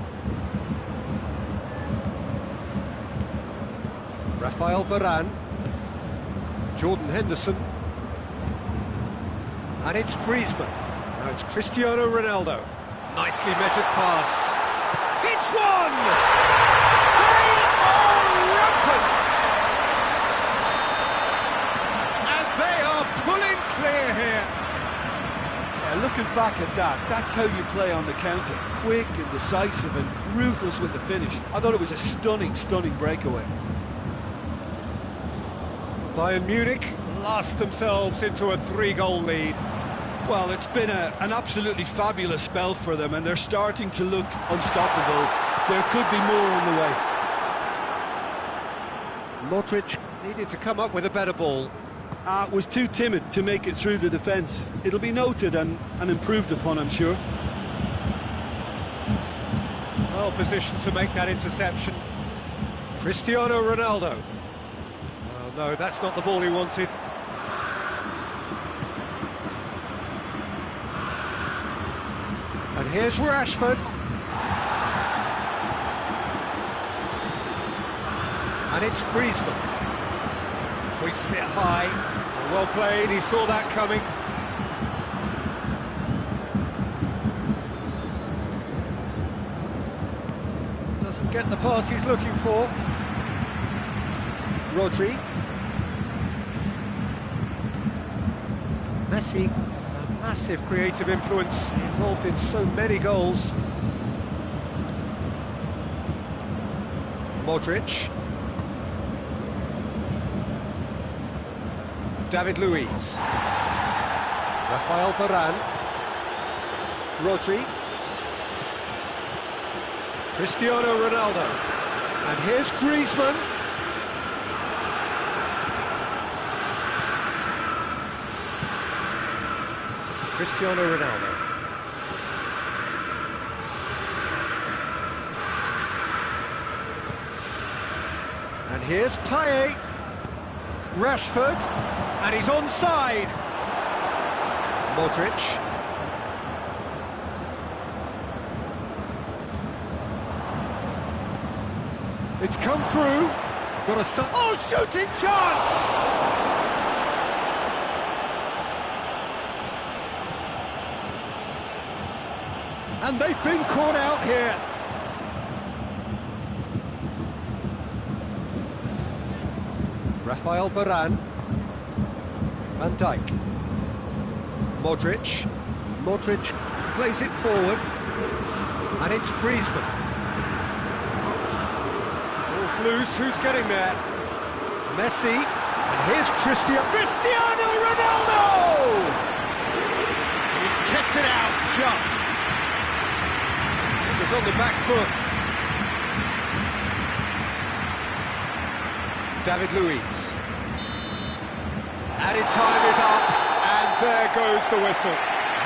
Rafael Varane. Jordan Henderson. And it's Griezmann. Now it's Cristiano Ronaldo. Nicely measured pass. It's one! They are rampant! And they are pulling clear here. Yeah, looking back at that, that's how you play on the counter. Quick and decisive and ruthless with the finish. I thought it was a stunning, stunning breakaway. Bayern Munich blast themselves into a 3-goal lead. Well, it's been an absolutely fabulous spell for them, and they're starting to look unstoppable. There could be more on the way. Modric needed to come up with a better ball. Was too timid to make it through the defence. It'll be noted and improved upon, I'm sure. Well positioned to make that interception. Cristiano Ronaldo. Oh, no, that's not the ball he wanted. And here's Rashford. And it's Griezmann. Hoists it high. Well played, he saw that coming. Doesn't get the pass he's looking for. Rodri. Messi, a massive creative influence, involved in so many goals. Modric. David Luiz. Rafael Varane. Rodri. Cristiano Ronaldo. And here's Griezmann. Cristiano Ronaldo. And here's Payet. Rashford. And he's onside. Modric. It's come through. Got a shooting chance! And they've been caught out here. Rafael Varane. Van Dijk. Modric. Modric plays it forward. And it's Griezmann. Ball's loose, who's getting there? Messi. And here's Cristiano Ronaldo! He's kept it out just. He was on the back foot. David Luiz. Added time is up, and there goes the whistle.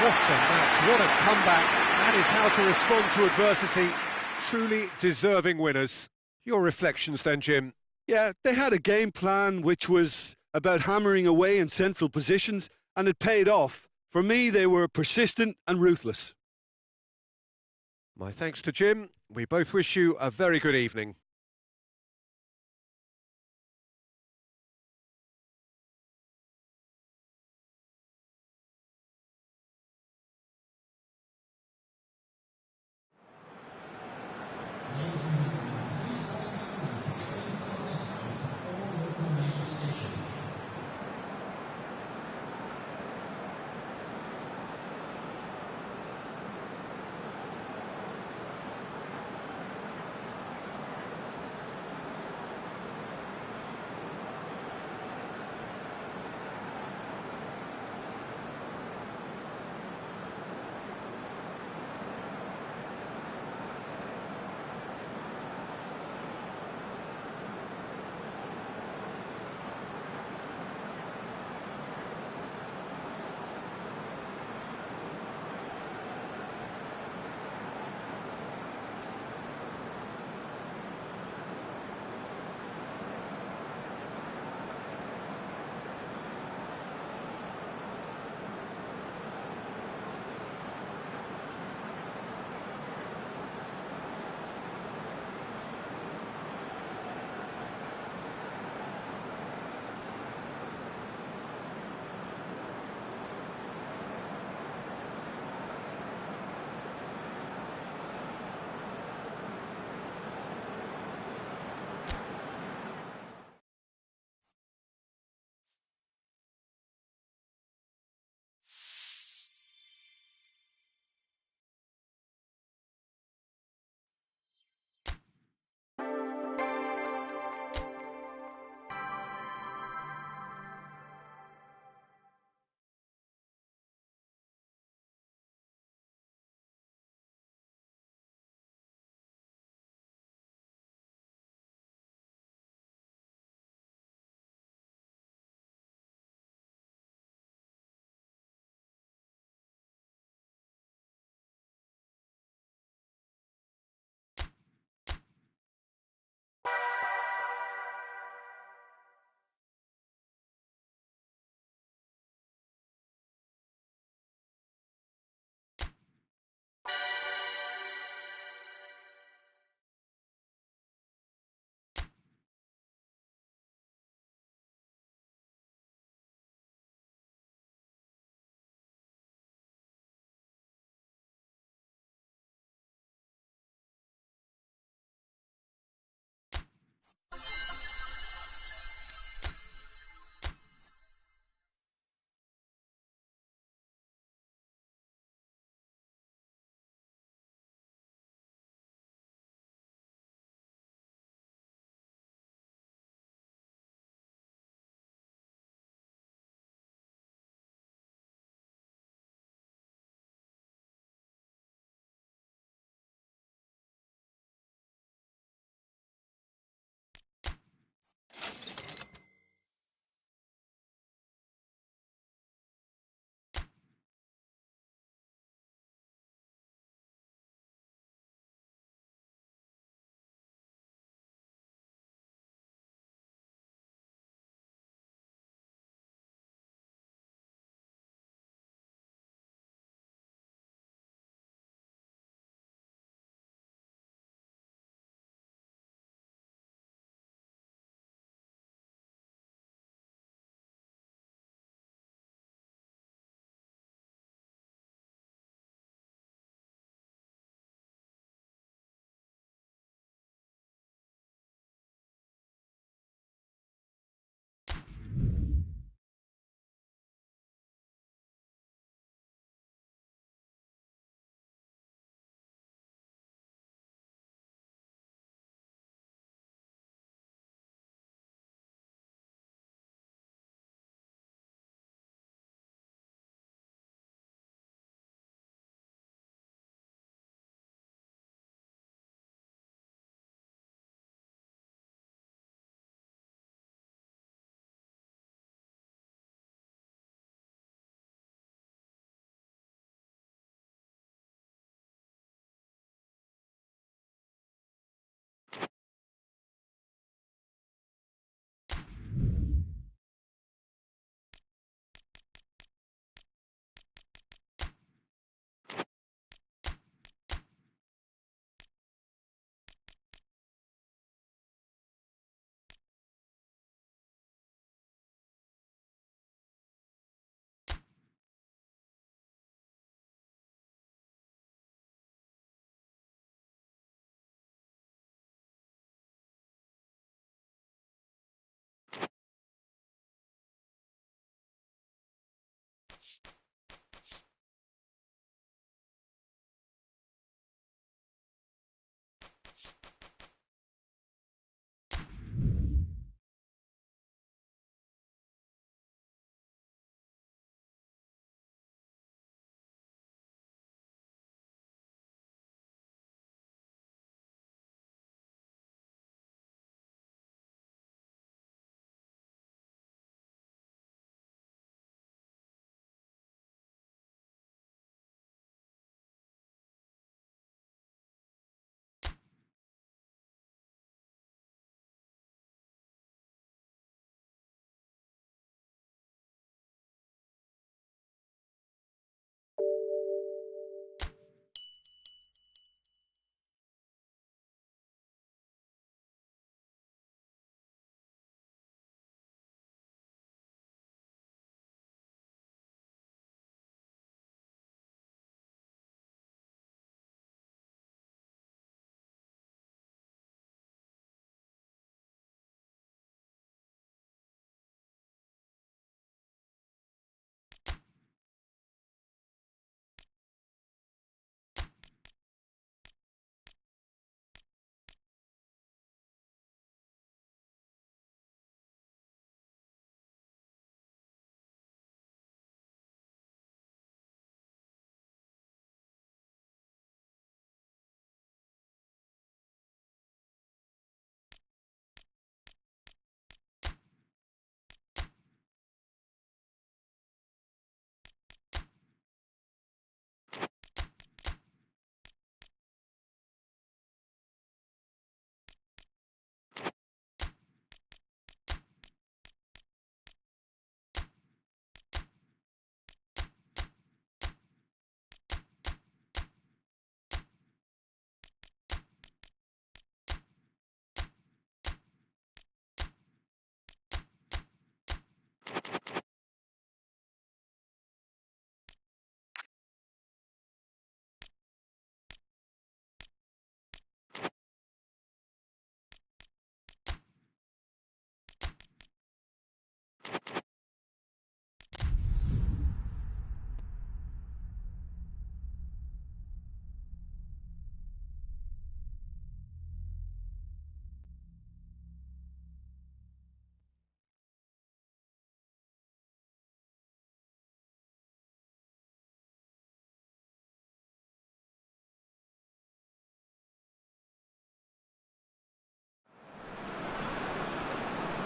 What a match, what a comeback. That is how to respond to adversity. Truly deserving winners. Your reflections then, Jim? Yeah, they had a game plan which was about hammering away in central positions, and it paid off. For me, they were persistent and ruthless. My thanks to Jim. We both wish you a very good evening.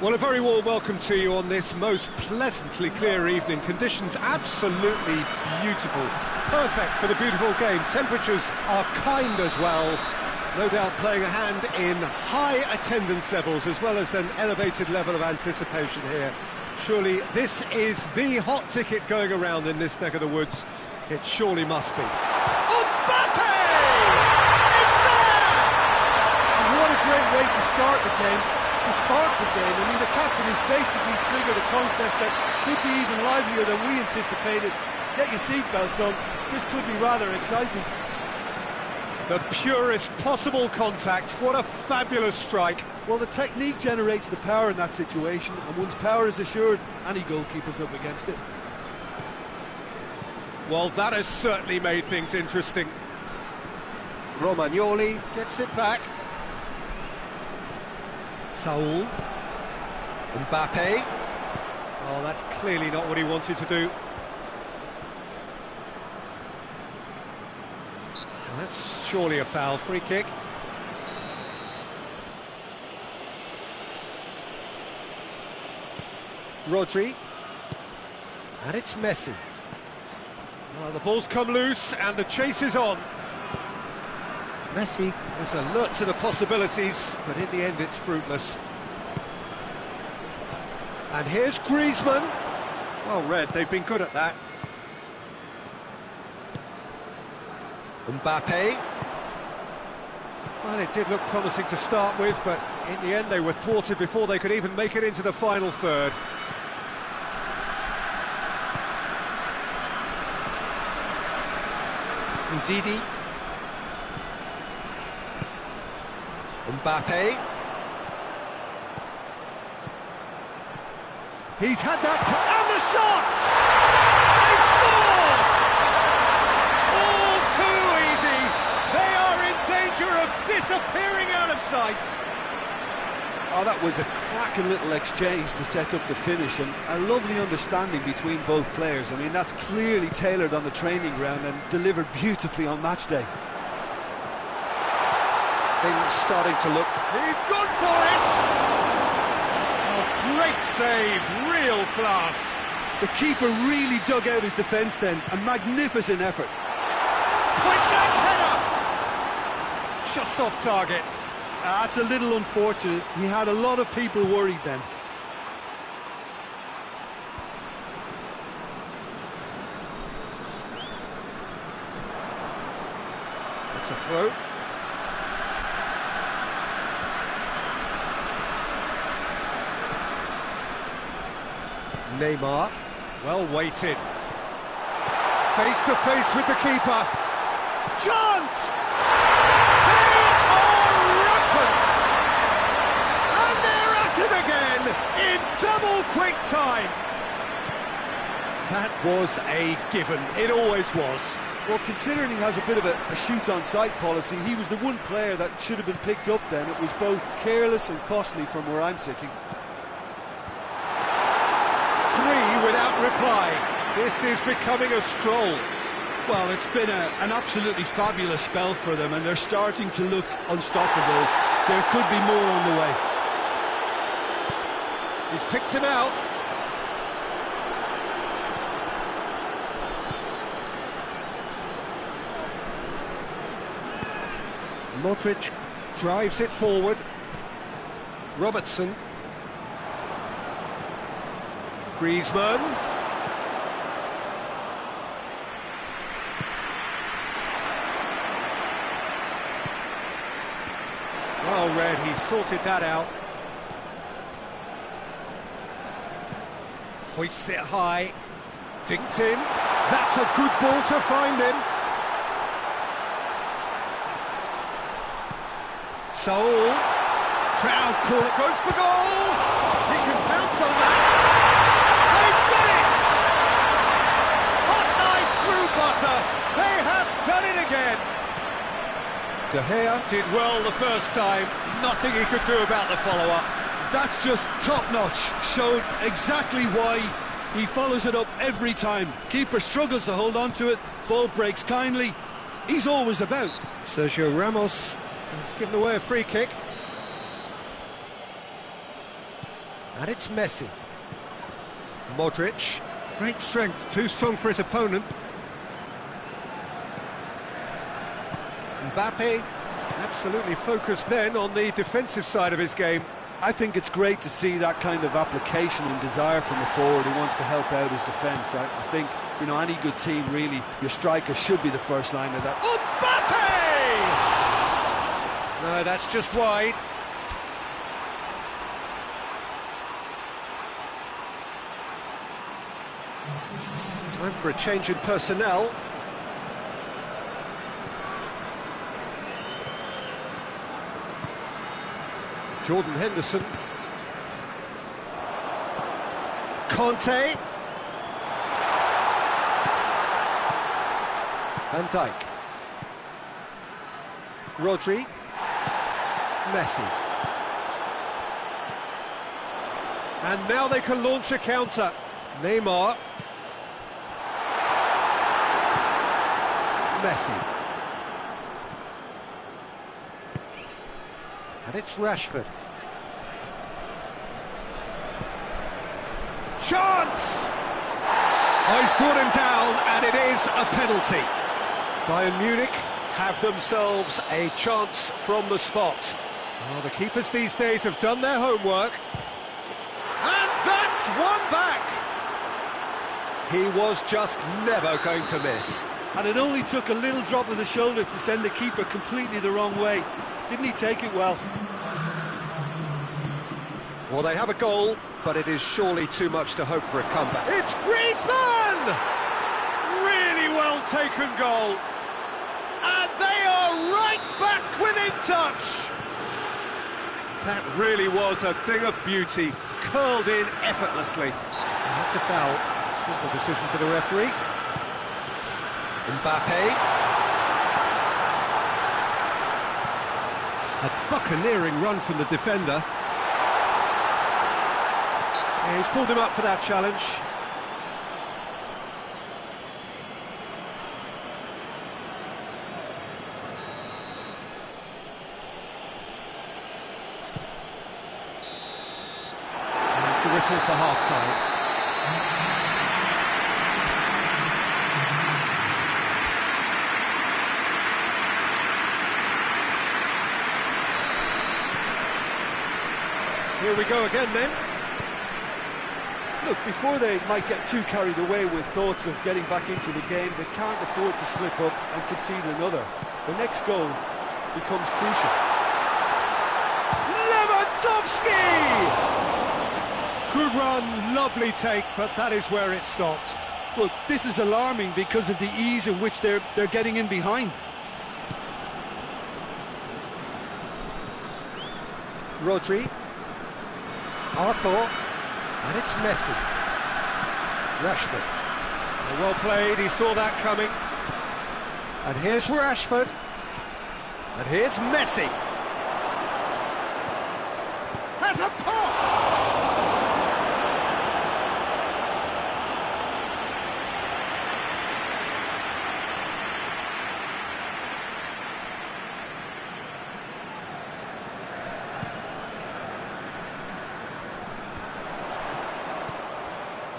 Well, a very warm welcome to you on this most pleasantly clear evening. Conditions absolutely beautiful. Perfect for the beautiful game. Temperatures are kind as well. No doubt playing a hand in high attendance levels as well as an elevated level of anticipation here. Surely this is the hot ticket going around in this neck of the woods. It surely must be. Mbappe! It's there! And what a great way to start the game. To spark the game. I mean, the captain has basically triggered a contest that should be even livelier than we anticipated. Get your seatbelts on. This could be rather exciting. The purest possible contact. What a fabulous strike. Well, the technique generates the power in that situation, and once power is assured, any goalkeeper's up against it. Well, that has certainly made things interesting. Romagnoli gets it back. Saul. Mbappe. Oh, that's clearly not what he wanted to do. Well, that's surely a foul. Free kick. Rodri. And it's Messi. Well, the ball's come loose and the chase is on. Messi is alert to the possibilities, but in the end it's fruitless. And here's Griezmann. Well read, they've been good at that. Mbappe. Well, it did look promising to start with, but in the end they were thwarted before they could even make it into the final third. Ndidi. Mbappe. He's had that, and the shot! They've Oh, that was a cracking little exchange to set up the finish, and a lovely understanding between both players. I mean, that's clearly tailored on the training ground and delivered beautifully on match day. Things starting to look... He's gone for it! Oh, great save, real class. The keeper really dug out his defence then, a magnificent effort. Point-blank header! Just off target. That's a little unfortunate. He had a lot of people worried then. That's a throw. Neymar, well weighted. Face to face with the keeper. Chance! They are rampant! And they're at it again in double quick time. That was a given. It always was. Well, considering he has a bit of a shoot-on-sight policy, he was the one player that should have been picked up then. It was both careless and costly from where I'm sitting. 3 without reply. This is becoming a stroll. Well, it's been an absolutely fabulous spell for them, and they're starting to look unstoppable. There could be more on the way. He's picked him out. Modric drives it forward. Robertson. Griezmann. Well read, he sorted that out. Hoists it high. Dinked in. That's a good ball to find him. Saul. Crowd call it, goes for goal. He can pounce on that. They've got it! Hot knife through butter. They have done it again. De Gea did well the first time. Nothing he could do about the follow-up. That's just top-notch. Showed exactly why he follows it up every time. Keeper struggles to hold on to it. Ball breaks kindly. He's always about. Sergio Ramos has given away a free kick. And it's Messi. Modric. Great strength, too strong for his opponent. Mbappe, absolutely focused then on the defensive side of his game. I think it's great to see that kind of application and desire from a forward who wants to help out his defence. I think, you know, any good team, really, your striker should be the first line of that. Mbappe! No, that's just wide. Time for a change in personnel. Jordan Henderson. Conte. Van Dijk. Rodri. Messi. And now they can launch a counter. Neymar. Messi. And it's Rashford. Chance! Oh, he's brought him down, and it is a penalty. Bayern Munich have themselves a chance from the spot. Oh, the keepers these days have done their homework. And that's one back! He was just never going to miss. And it only took a little drop of the shoulder to send the keeper completely the wrong way. Didn't he take it well? Well, they have a goal, but it is surely too much to hope for a comeback. It's Griezmann! Really well taken goal. And they are right back within touch. That really was a thing of beauty, curled in effortlessly. And that's a foul. Simple decision for the referee. Mbappe. A buccaneering run from the defender. Yeah, he's pulled him up for that challenge. There's the whistle for half-time. Here we go again then. Look, before they might get too carried away with thoughts of getting back into the game, they can't afford to slip up and concede another. The next goal becomes crucial. Lewandowski! Good run, lovely take, but that is where it stopped. Look, this is alarming because of the ease in which they're getting in behind. Rodri. Arthur, and it's Messi. Rashford. Well played, he saw that coming. And here's Rashford. And here's Messi. Has a pop!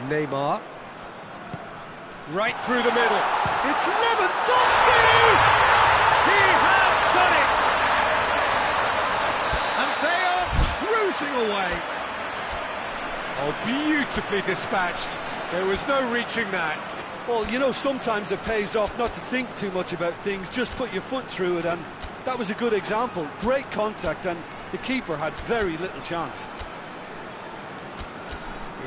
Neymar, right through the middle, it's Lewandowski! He has done it! And they are cruising away. Oh, beautifully dispatched, there was no reaching that. Well, you know, sometimes it pays off not to think too much about things, just put your foot through it, and that was a good example. Great contact, and the keeper had very little chance.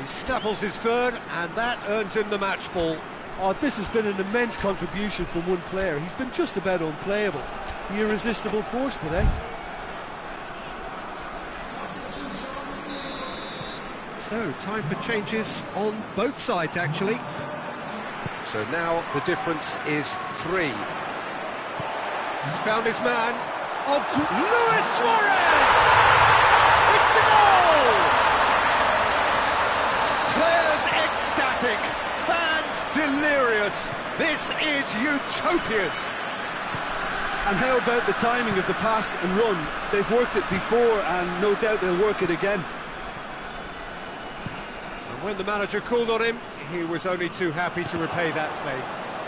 He snaffles his third, and that earns him the match ball. Oh, this has been an immense contribution from one player. He's been just about unplayable. The irresistible force today. So, time for changes on both sides, actually. So now the difference is 3. He's found his man. Oh, Luis Suarez! It's a goal! Players ecstatic, fans delirious. This is utopian. And how about the timing of the pass and run? They've worked it before, and no doubt they'll work it again. And when the manager called on him, he was only too happy to repay that faith.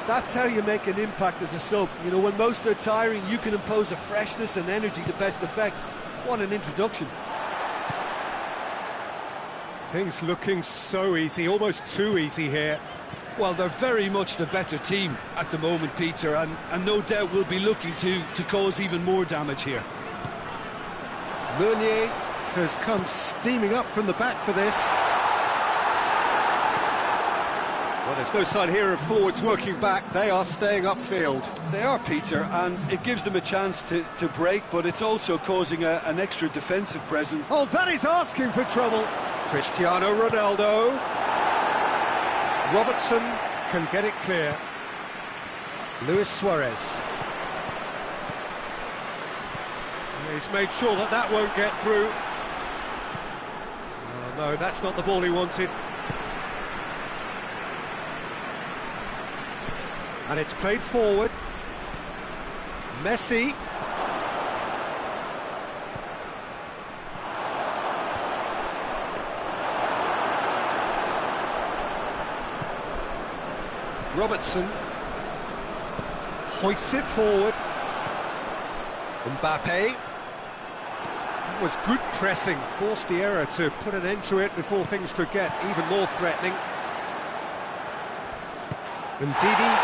That's how you make an impact as a sub. You know, when most are tiring, you can impose a freshness and energy to best effect. What an introduction. Things looking so easy, almost too easy here. Well, they're very much the better team at the moment, Peter, and no doubt will be looking to cause even more damage here. Meunier has come steaming up from the back for this. Well, there's no sign here of forwards working back. They are staying upfield. They are, Peter, and it gives them a chance to break, but it's also causing an extra defensive presence. Oh, that is asking for trouble. Cristiano Ronaldo. Robertson can get it clear. Luis Suarez. He's made sure that that won't get through. Oh, no, that's not the ball he wanted. And it's played forward. Messi. Robertson hoists it forward. Mbappe. That was good pressing, forced the error to put an end to it before things could get even more threatening. Ndidi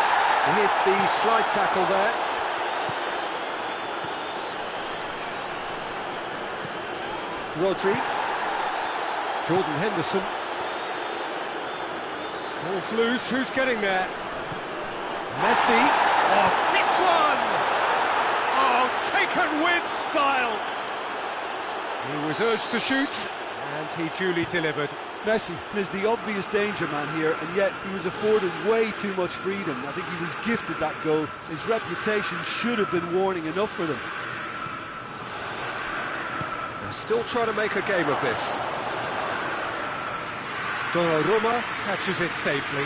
hit the slide tackle there. Rodri. Jordan Henderson. Ball's loose, who's getting there? Messi. Oh, hits one! Oh, taken with style! He was urged to shoot, and he duly delivered. Messi is the obvious danger man here, and yet he was afforded way too much freedom. I think he was gifted that goal. His reputation should have been warning enough for them. They're still trying to make a game of this. Donnarumma catches it safely.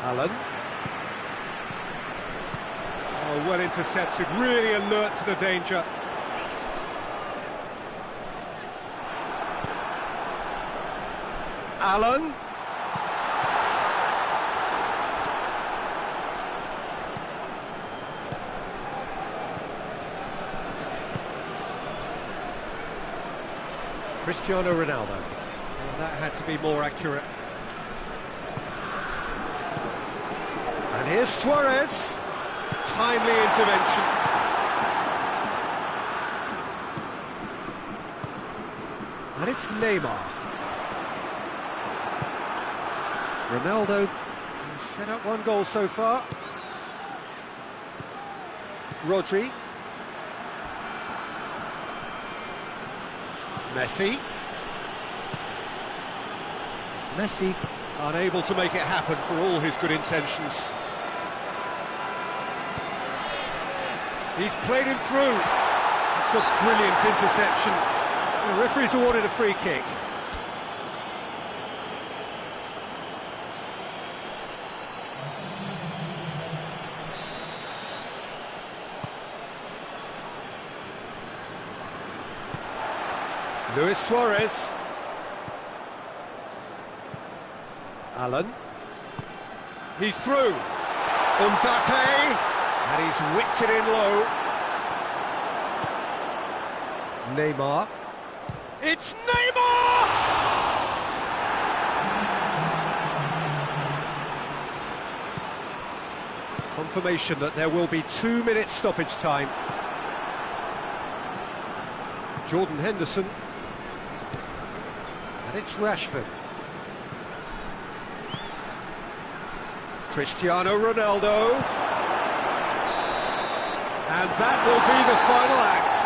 Allen. Oh, well intercepted, really alert to the danger. Allen. Cristiano Ronaldo. Oh, that had to be more accurate. And here's Suarez. Timely intervention. And it's Neymar. Ronaldo has set up one goal so far. Rodri. Messi. Messi unable to make it happen for all his good intentions. He's played him through. It's a brilliant interception. The referee's awarded a free kick. Luis Suarez. Allen. He's through. Mbappe. And he's whipped it in low. Neymar. It's Neymar! Confirmation that there will be 2 minutes stoppage time. Jordan Henderson. And it's Rashford. Cristiano Ronaldo. And that will be the final act.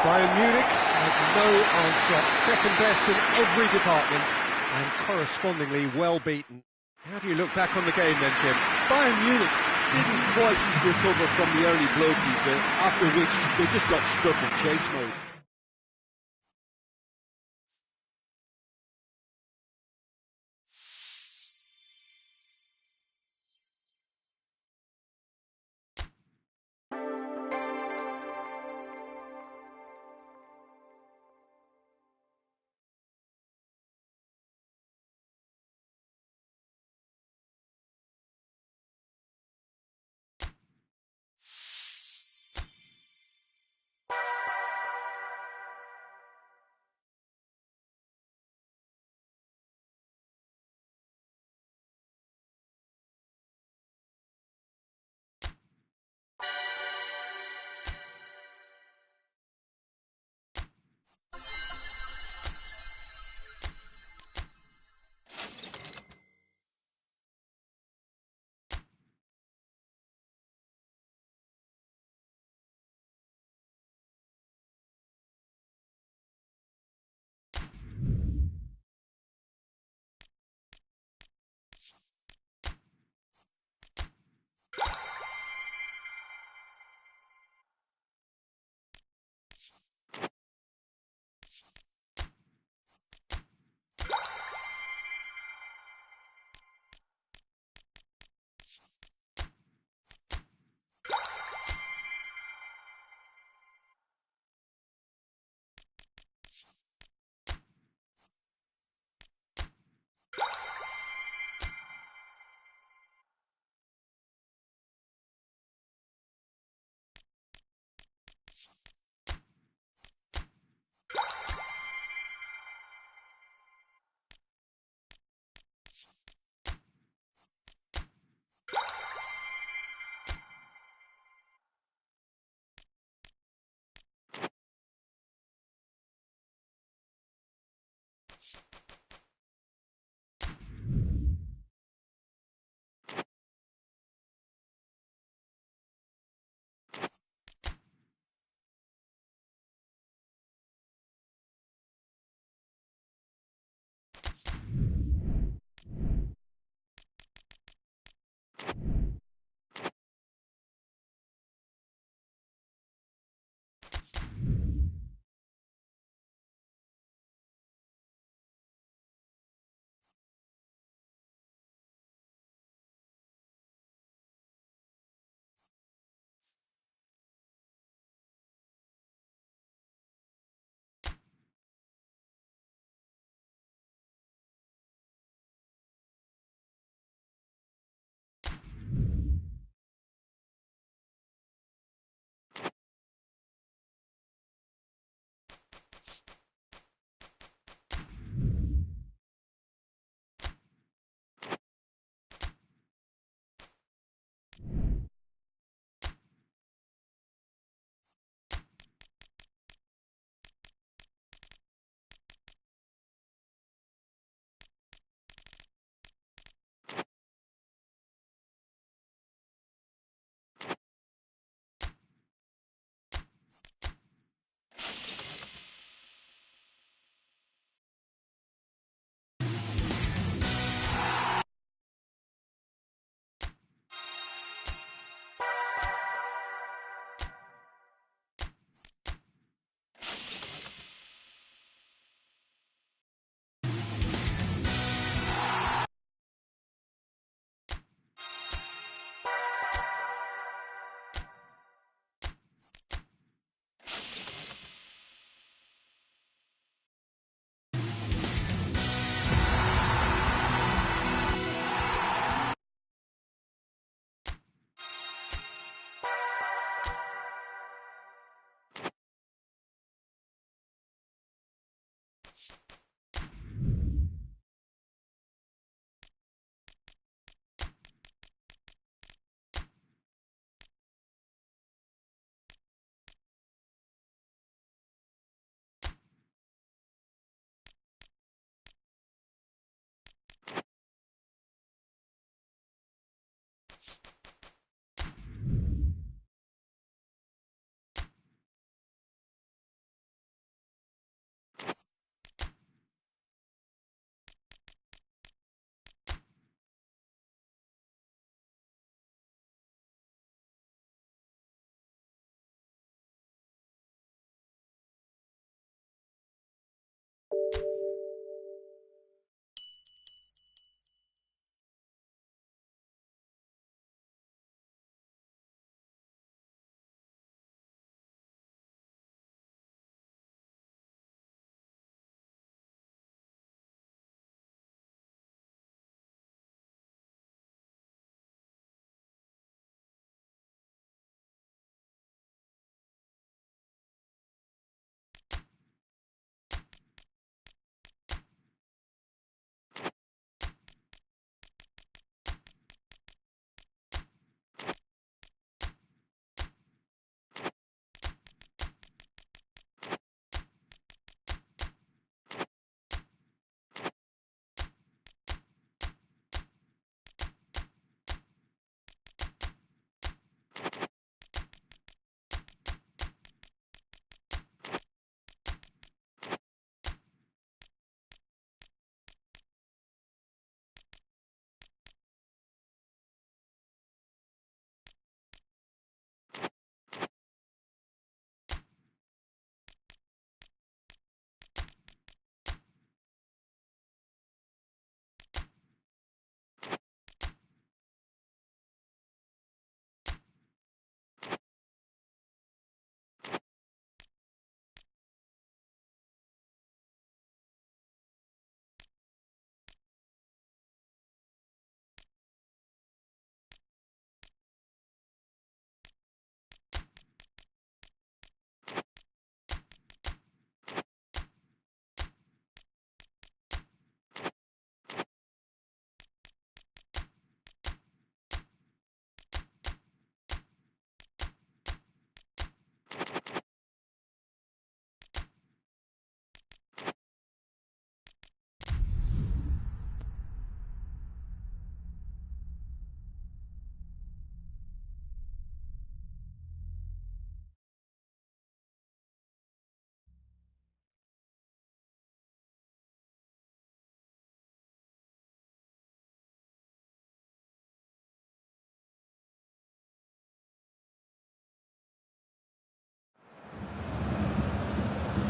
Bayern Munich had no answer. Second best in every department and correspondingly well beaten. How do you look back on the game then, Jim? Bayern Munich didn't quite recover from the early blow, Peter, after which they just got stuck in chase mode.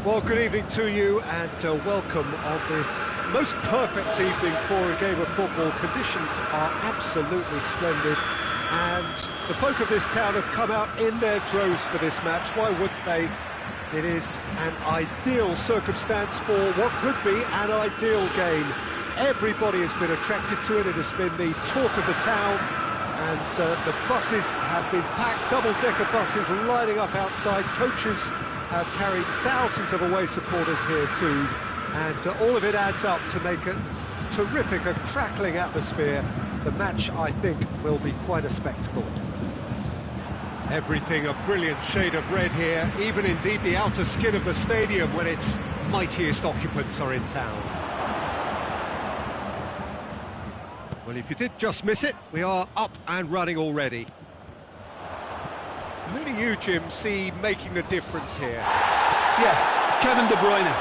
Well, good evening to you and welcome on this most perfect evening for a game of football. Conditions are absolutely splendid and the folk of this town have come out in their droves for this match. Why wouldn't they? It is an ideal circumstance for what could be an ideal game. Everybody has been attracted to it. It has been the talk of the town and the buses have been packed, double-decker buses lining up outside. Coaches have carried thousands of away supporters here too, and all of it adds up to make a terrific, a crackling atmosphere. The match, I think, will be quite a spectacle. Everything a brilliant shade of red here, even indeed the outer skin of the stadium when its mightiest occupants are in town. Well, if you did just miss it, we are up and running already. Who do you, Jim, see making the difference here? Yeah, Kevin De Bruyne.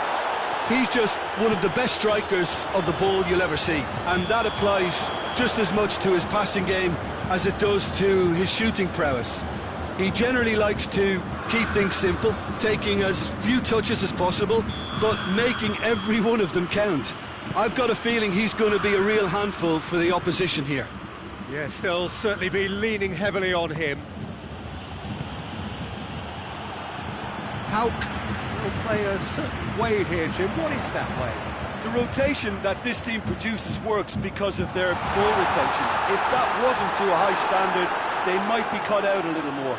He's just one of the best strikers of the ball you'll ever see, and that applies just as much to his passing game as it does to his shooting prowess. He generally likes to keep things simple, taking as few touches as possible, but making every one of them count. I've got a feeling he's going to be a real handful for the opposition here. Yes, they'll certainly be leaning heavily on him. Pauk will play a certain way here, Jim. What is that way? The rotation that this team produces works because of their ball retention. If that wasn't to a high standard, they might be cut out a little more.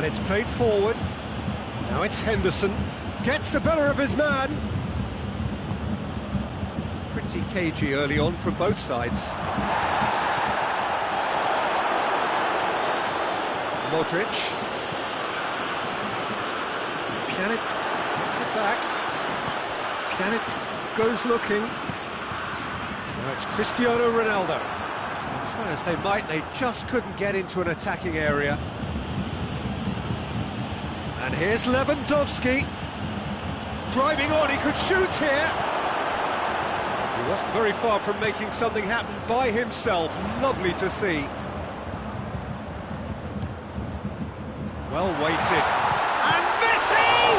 And it's played forward. Now it's Henderson. Gets the better of his man. Pretty cagey early on from both sides. Modric. Pjanic puts it back. Pjanic goes looking. Now it's Cristiano Ronaldo. Try as they might, they just couldn't get into an attacking area. And here's Lewandowski. Driving on, he could shoot here. He wasn't very far from making something happen by himself. Lovely to see. Well weighted. And Messi!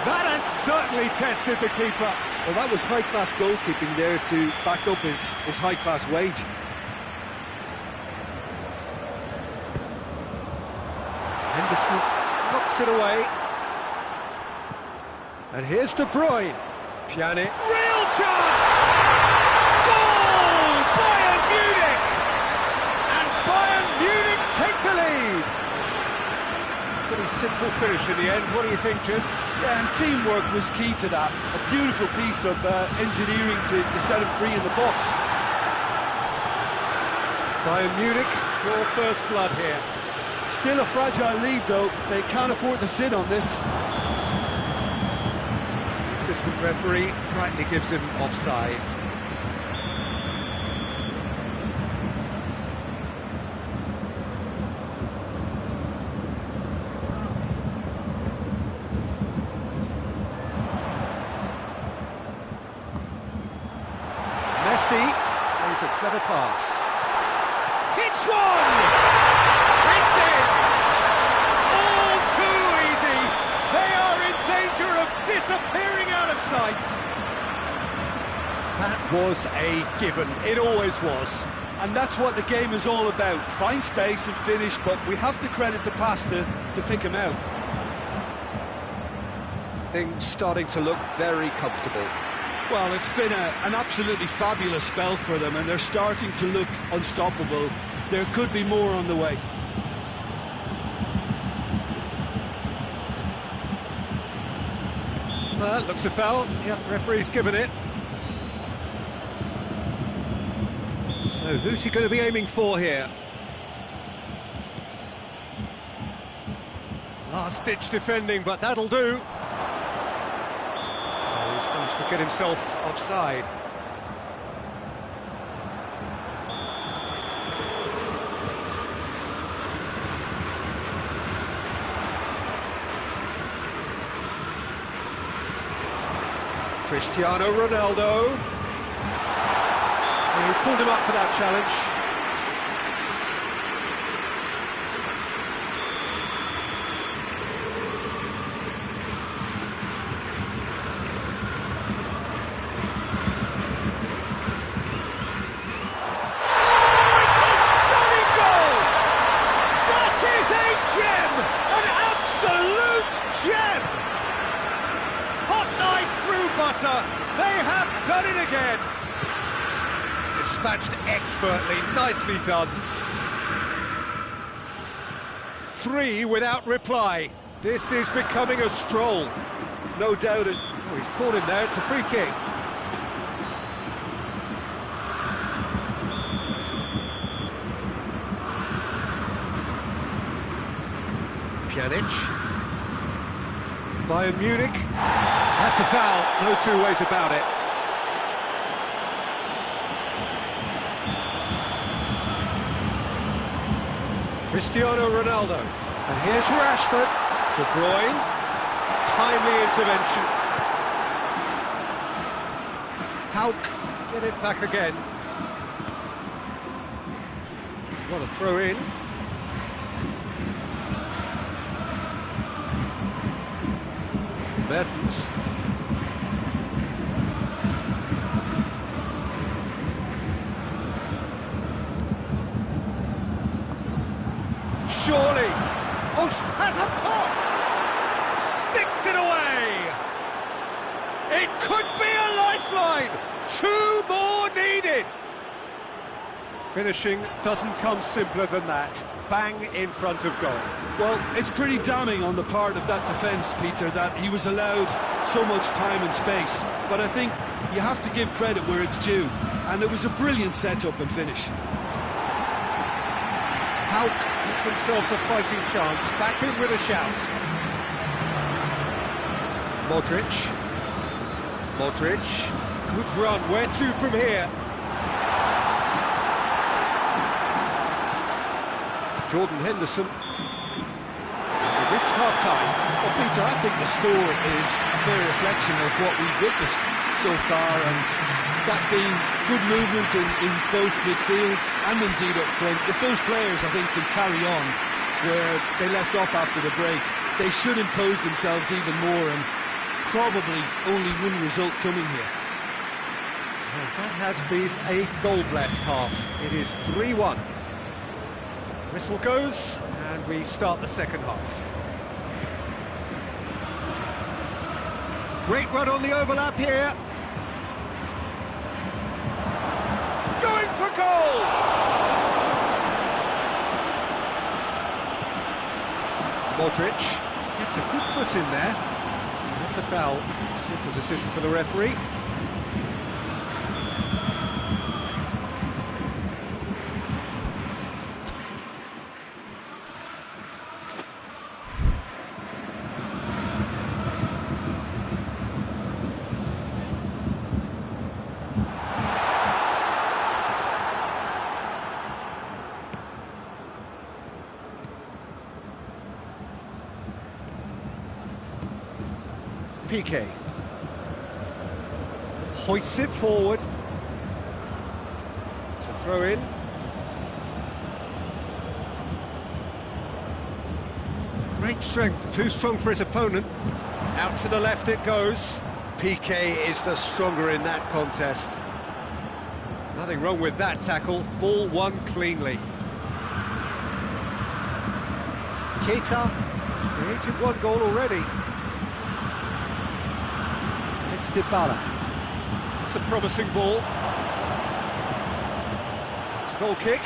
That has certainly tested the keeper. Well, that was high-class goalkeeping there to back up his high-class wage. Henderson knocks it away. And here's De Bruyne. Pjanic. Real chance! Goal! Bayern Munich! And Bayern Munich take the lead! Pretty simple finish in the end. What do you think, Jim? Yeah, and teamwork was key to that. A beautiful piece of engineering to set him free in the box. Bayern Munich draw first blood here. Still a fragile lead, though. They can't afford to sit on this. Assistant referee rightly gives him offside. Messi plays a clever pass. Hits one! It's in! All too easy! They are in danger of disappearing out of sight! That was a given. It always was. And that's what the game is all about. Find space and finish, but we have to credit the pass to pick him out. Things starting to look very comfortable. Well, it's been an absolutely fabulous spell for them, and they're starting to look unstoppable. There could be more on the way. Well, looks a foul. Yep, referee's given it. So who's he going to be aiming for here? Last-ditch defending, but that'll do. Oh, he's managed to get himself offside. Cristiano Ronaldo. He's pulled him up for that challenge. Oh, it's a stunning goal! That is a gem! An absolute gem! Hot knife through butter. They have done it again. Dispatched expertly, nicely done. 3 without reply. This is becoming a stroll. No doubt. Oh, he's caught him there. It's a free kick. Pjanic. Bayern Munich. That's a foul. No two ways about it. Cristiano Ronaldo. And here's Rashford. De Bruyne. Timely intervention. Hauk. Get it back again. What a throw in. Mertens. Surely. Oh, has a pop! Sticks it away! It could be a lifeline! 2 more needed! Finishing doesn't come simpler than that. Bang in front of goal. Well, it's pretty damning on the part of that defence, Peter, that he was allowed so much time and space. But I think you have to give credit where it's due. And it was a brilliant set-up and finish. Hauk give themselves a fighting chance. Back in with a shout. Modric. Good run. Where to from here? Jordan Henderson. We've reached half-time. Well, Peter, I think the score is a fair reflection of what we've witnessed so far, and that being good movement in both midfield and indeed up front. If those players, I think, can carry on where they left off after the break, they should impose themselves even more, and probably only one result coming here. Well, that has been a goal-blessed half. It is 3-1. Whistle goes, and we start the second half. Great run on the overlap here. Going for goal! Modric gets a good foot in there. That's a foul. Simple decision for the referee. PK hoists it forward. It's a throw in. Great strength, too strong for his opponent. Out to the left it goes. PK is the stronger in that contest. Nothing wrong with that tackle. Ball won cleanly. Keita has created one goal already. It's Dybala. It's a promising ball. It's a goal kick.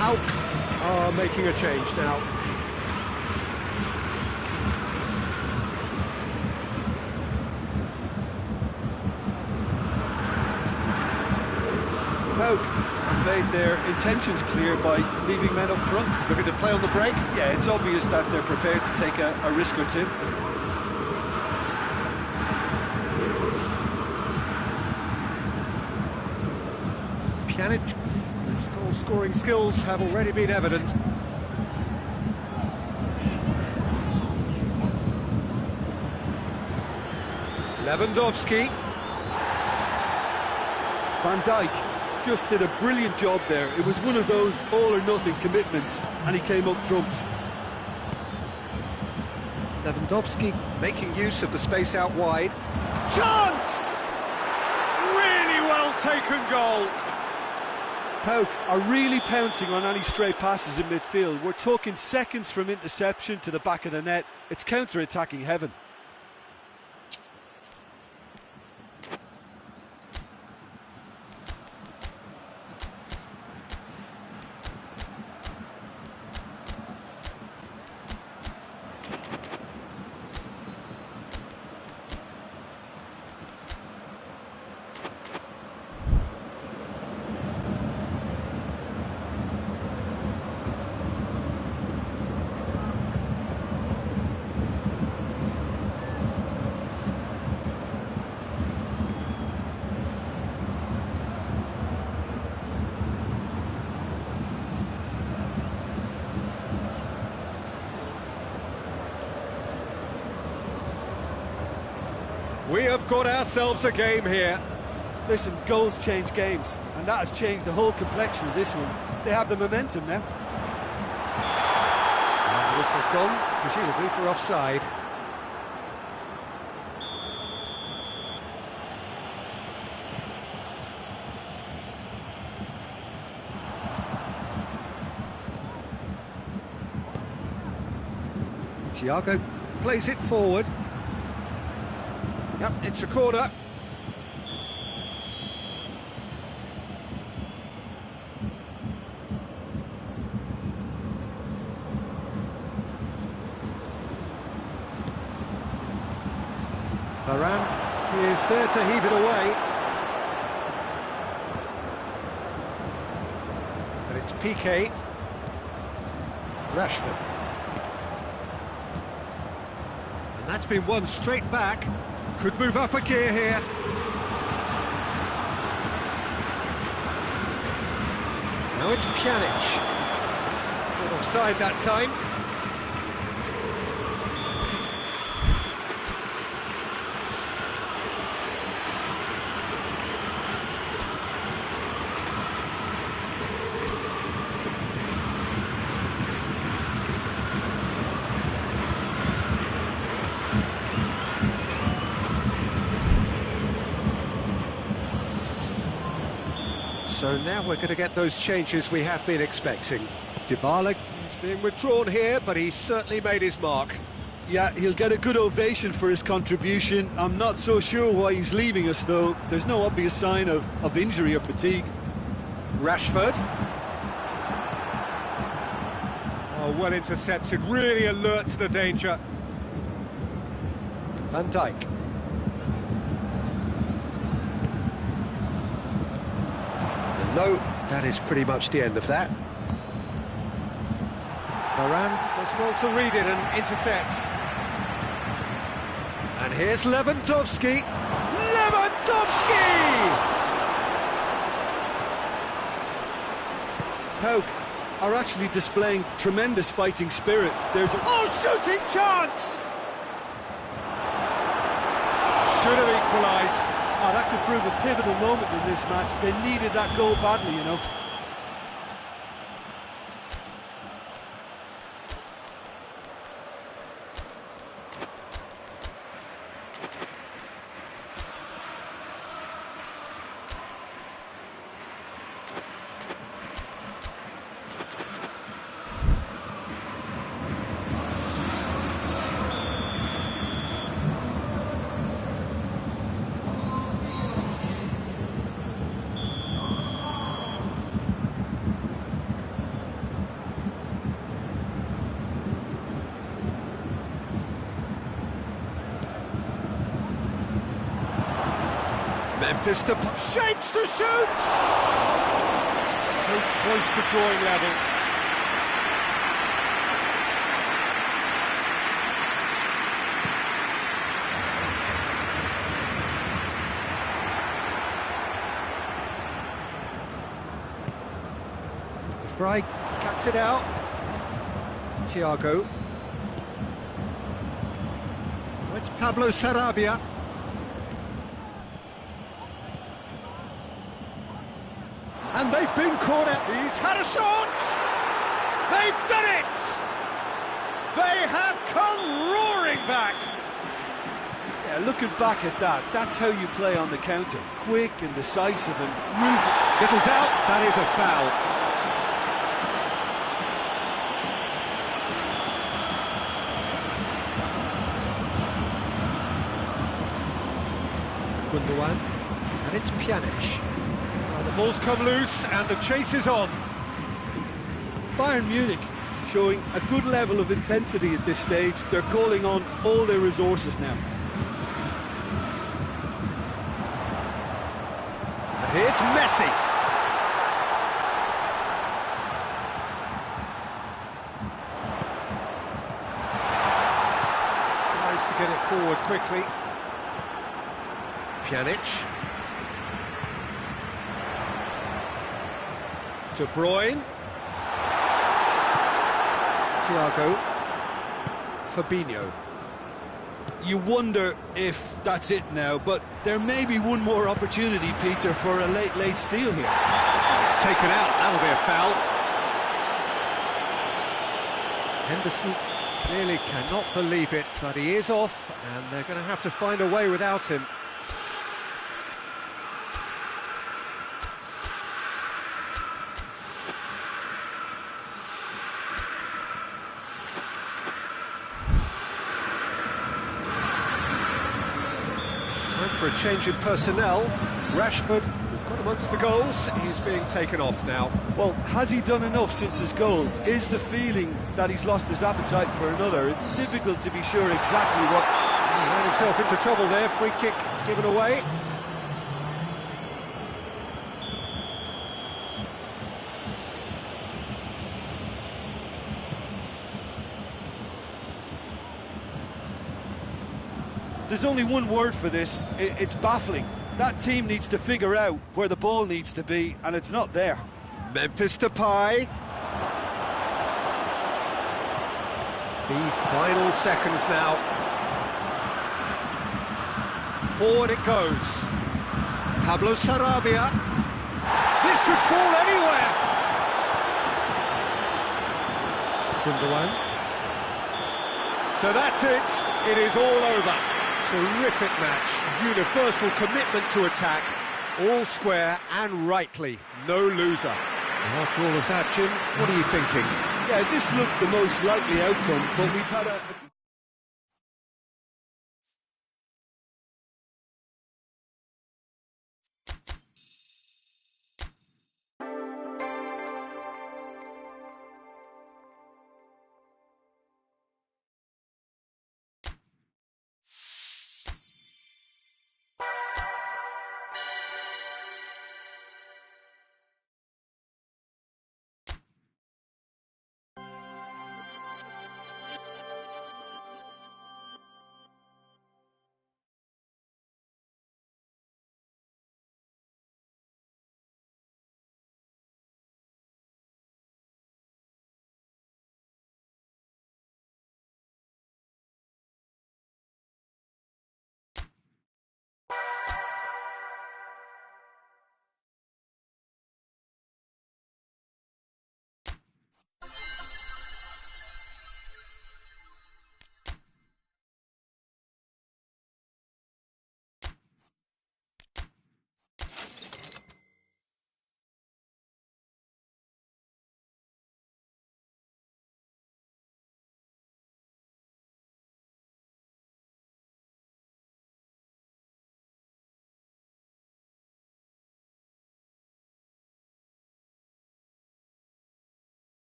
Hauk are making a change now. Hauk made their intentions clear by leaving men up front. Looking to play on the break? Yeah, it's obvious that they're prepared to take a risk or two. Pjanic, whose goal-scoring skills have already been evident. Lewandowski. Van Dijk just did a brilliant job there. It was one of those all-or-nothing commitments, and he came up trumps. Lewandowski making use of the space out wide. Chance! Really well taken goal. PAOK are really pouncing on any stray passes in midfield. We're talking seconds from interception to the back of the net. It's counter-attacking heaven. We have got ourselves a game here. Listen, goals change games, and that has changed the whole complexion of this one. They have the momentum now. And the whistle's gone, presumably for offside. Thiago plays it forward. Yep, it's a corner. Varane is there to heave it away. And it's Piqué. Rashford. And that's been won straight back. Could move up a gear here. Now it's Pjanic. Not offside that time. So now we're going to get those changes we have been expecting. Dybala is being withdrawn here, but he's certainly made his mark. Yeah, he'll get a good ovation for his contribution. I'm not so sure why he's leaving us, though. There's no obvious sign of injury or fatigue. Rashford. Oh, well intercepted, really alert to the danger. Van Dijk. No, that is pretty much the end of that. Varane does well to read it and intercepts. And here's Lewandowski. Lewandowski! PAOK are actually displaying tremendous fighting spirit. There's a... Oh, shooting chance! Should have equalised. Oh, that could prove a pivotal moment in this match. They needed that goal badly, you know. Memphis to shapes to shoot! So close to drawing level. De Vrij cuts it out. Thiago. It's Pablo Sarabia. And they've been caught out. He's had a shot! They've done it! They have come roaring back! Yeah, looking back at that, that's how you play on the counter. Quick and decisive and ruthless. Little doubt, that is a foul. Gundogan, and it's Pjanic. The ball's come loose and the chase is on. Bayern Munich showing a good level of intensity at this stage. They're calling on all their resources now. And here's Messi. Tries to get it forward quickly. Pjanic. De Bruyne. Thiago. Fabinho. You wonder if that's it now, but there may be one more opportunity, Peter, for a late steal here. It's taken out, that'll be a foul. Henderson clearly cannot believe it, but he is off, and they're going to have to find a way without him. For a change in personnel, Rashford, who got amongst the goals, he's being taken off now. Well, has he done enough since his goal? Is the feeling that he's lost his appetite for another? It's difficult to be sure exactly what... He ran himself into trouble there, free kick given away. There's only one word for this, it's baffling. That team needs to figure out where the ball needs to be, and it's not there. Memphis Depay. The final seconds now. Forward it goes. Pablo Sarabia. This could fall anywhere. Gundogan. So that's it. It is all over. Terrific match, universal commitment to attack, all square and rightly, no loser. And after all of that, Jim, what are you thinking? Yeah, this looked the most likely outcome, but we've had a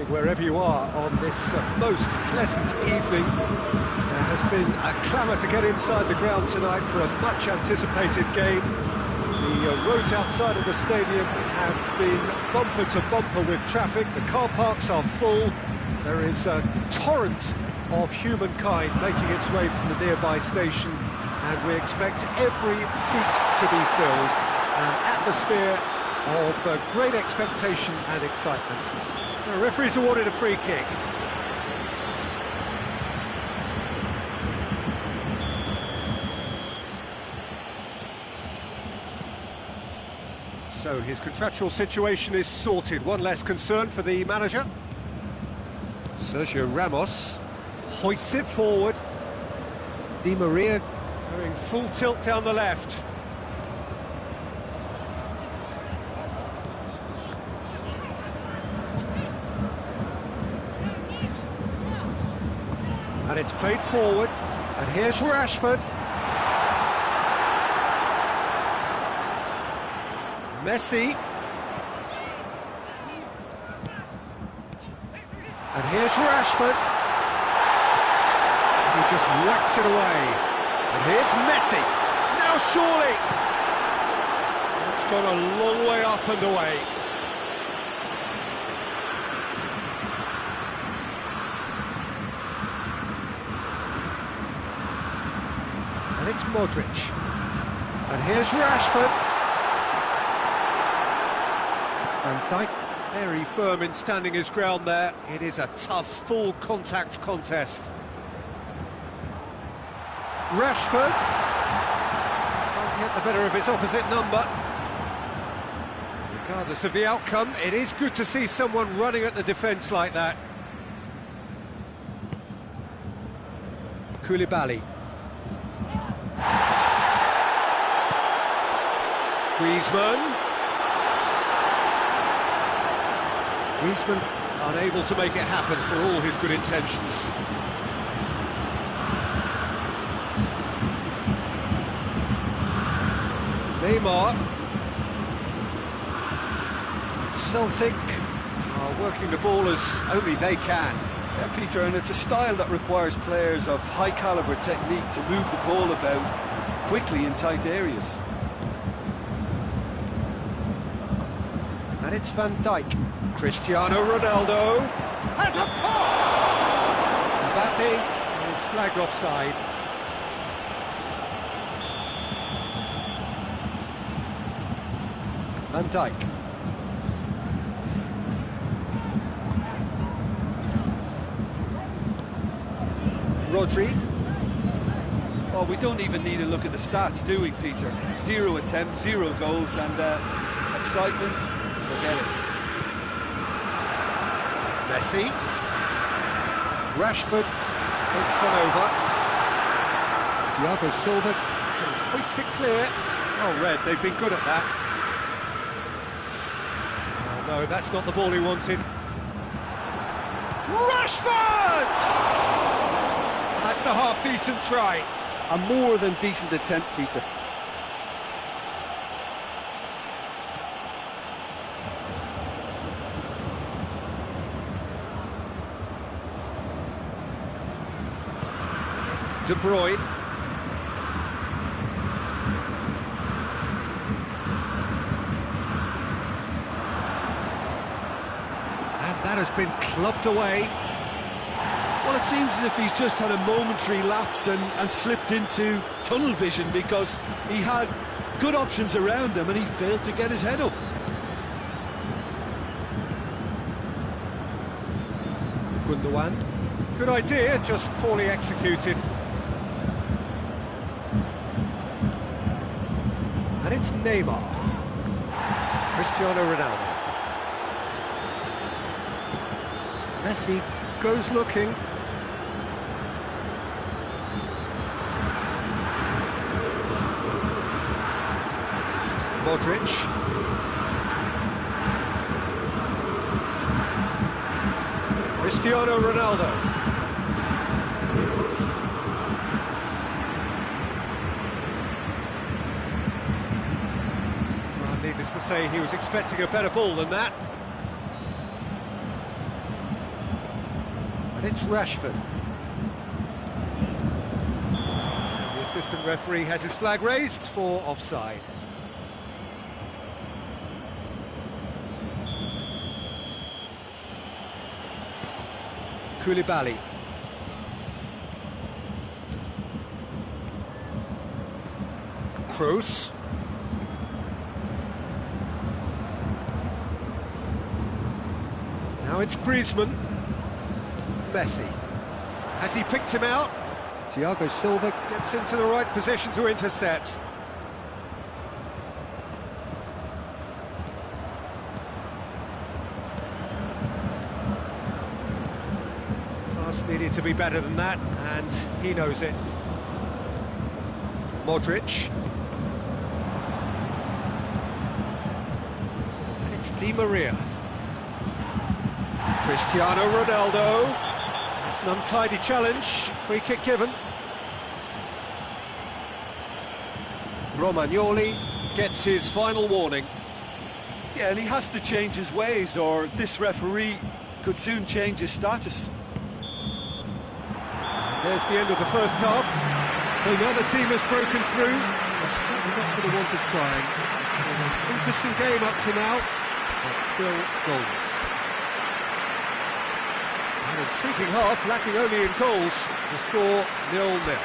evening, wherever you are, on this most pleasant evening. There has been a clamour to get inside the ground tonight for a much-anticipated game. The roads outside of the stadium have been bumper to bumper with traffic. The car parks are full. There is a torrent of humankind making its way from the nearby station, and we expect every seat to be filled. An atmosphere of great expectation and excitement. The referee's awarded a free kick. So his contractual situation is sorted. One less concern for the manager. Sergio Ramos hoists it forward. Di Maria going full tilt down the left. And it's played forward, and here's Rashford. Messi. And here's Rashford. He just whacks it away. And here's Messi. Now surely. It's gone a long way up and away. And it's Modric. And here's Rashford. Van Dijk very firm in standing his ground there. It is a tough, full contact contest. Rashford can't get the better of his opposite number. Regardless of the outcome, it is good to see someone running at the defence like that. Koulibaly. Griezmann. Griezmann unable to make it happen for all his good intentions. Neymar. Celtic are working the ball as only they can. Yeah, Peter, and it's a style that requires players of high-calibre technique to move the ball about quickly in tight areas. And it's Van Dijk. Cristiano Ronaldo has a pop! Mbappe is flagged offside. Van Dijk. Rodri. Well, we don't even need to look at the stats, do we, Peter? 0 attempts, 0 goals, and excitement, forget it. Messi. Rashford floats one over. Thiago Silva can hoist it clear. Oh, Red, they've been good at that. Oh, no, that's not the ball he wanted. Rashford! That's a half-decent try. A more than decent attempt, Peter. De Bruyne. And that has been clubbed away. Well, it seems as if he's just had a momentary lapse and slipped into tunnel vision, because he had good options around him and he failed to get his head up. Gundogan. Good idea, just poorly executed. And it's Neymar. Cristiano Ronaldo. Messi goes looking. Modric. Cristiano Ronaldo. Needless to say, he was expecting a better ball than that. And it's Rashford. And the assistant referee has his flag raised for offside. Koulibaly. Kroos. Now it's Griezmann. Messi. Has he picked him out? Thiago Silva gets into the right position to intercept. Pass needed to be better than that, and he knows it. Modric. And it's Di Maria. Cristiano Ronaldo. That's an untidy challenge. Free kick given. Romagnoli gets his final warning. Yeah, and he has to change his ways, or this referee could soon change his status. There's the end of the first half. So now the team has broken through. They're certainly not for the want of trying. Interesting game up to now, but still goals. An intriguing half, lacking only in goals. The score 0-0.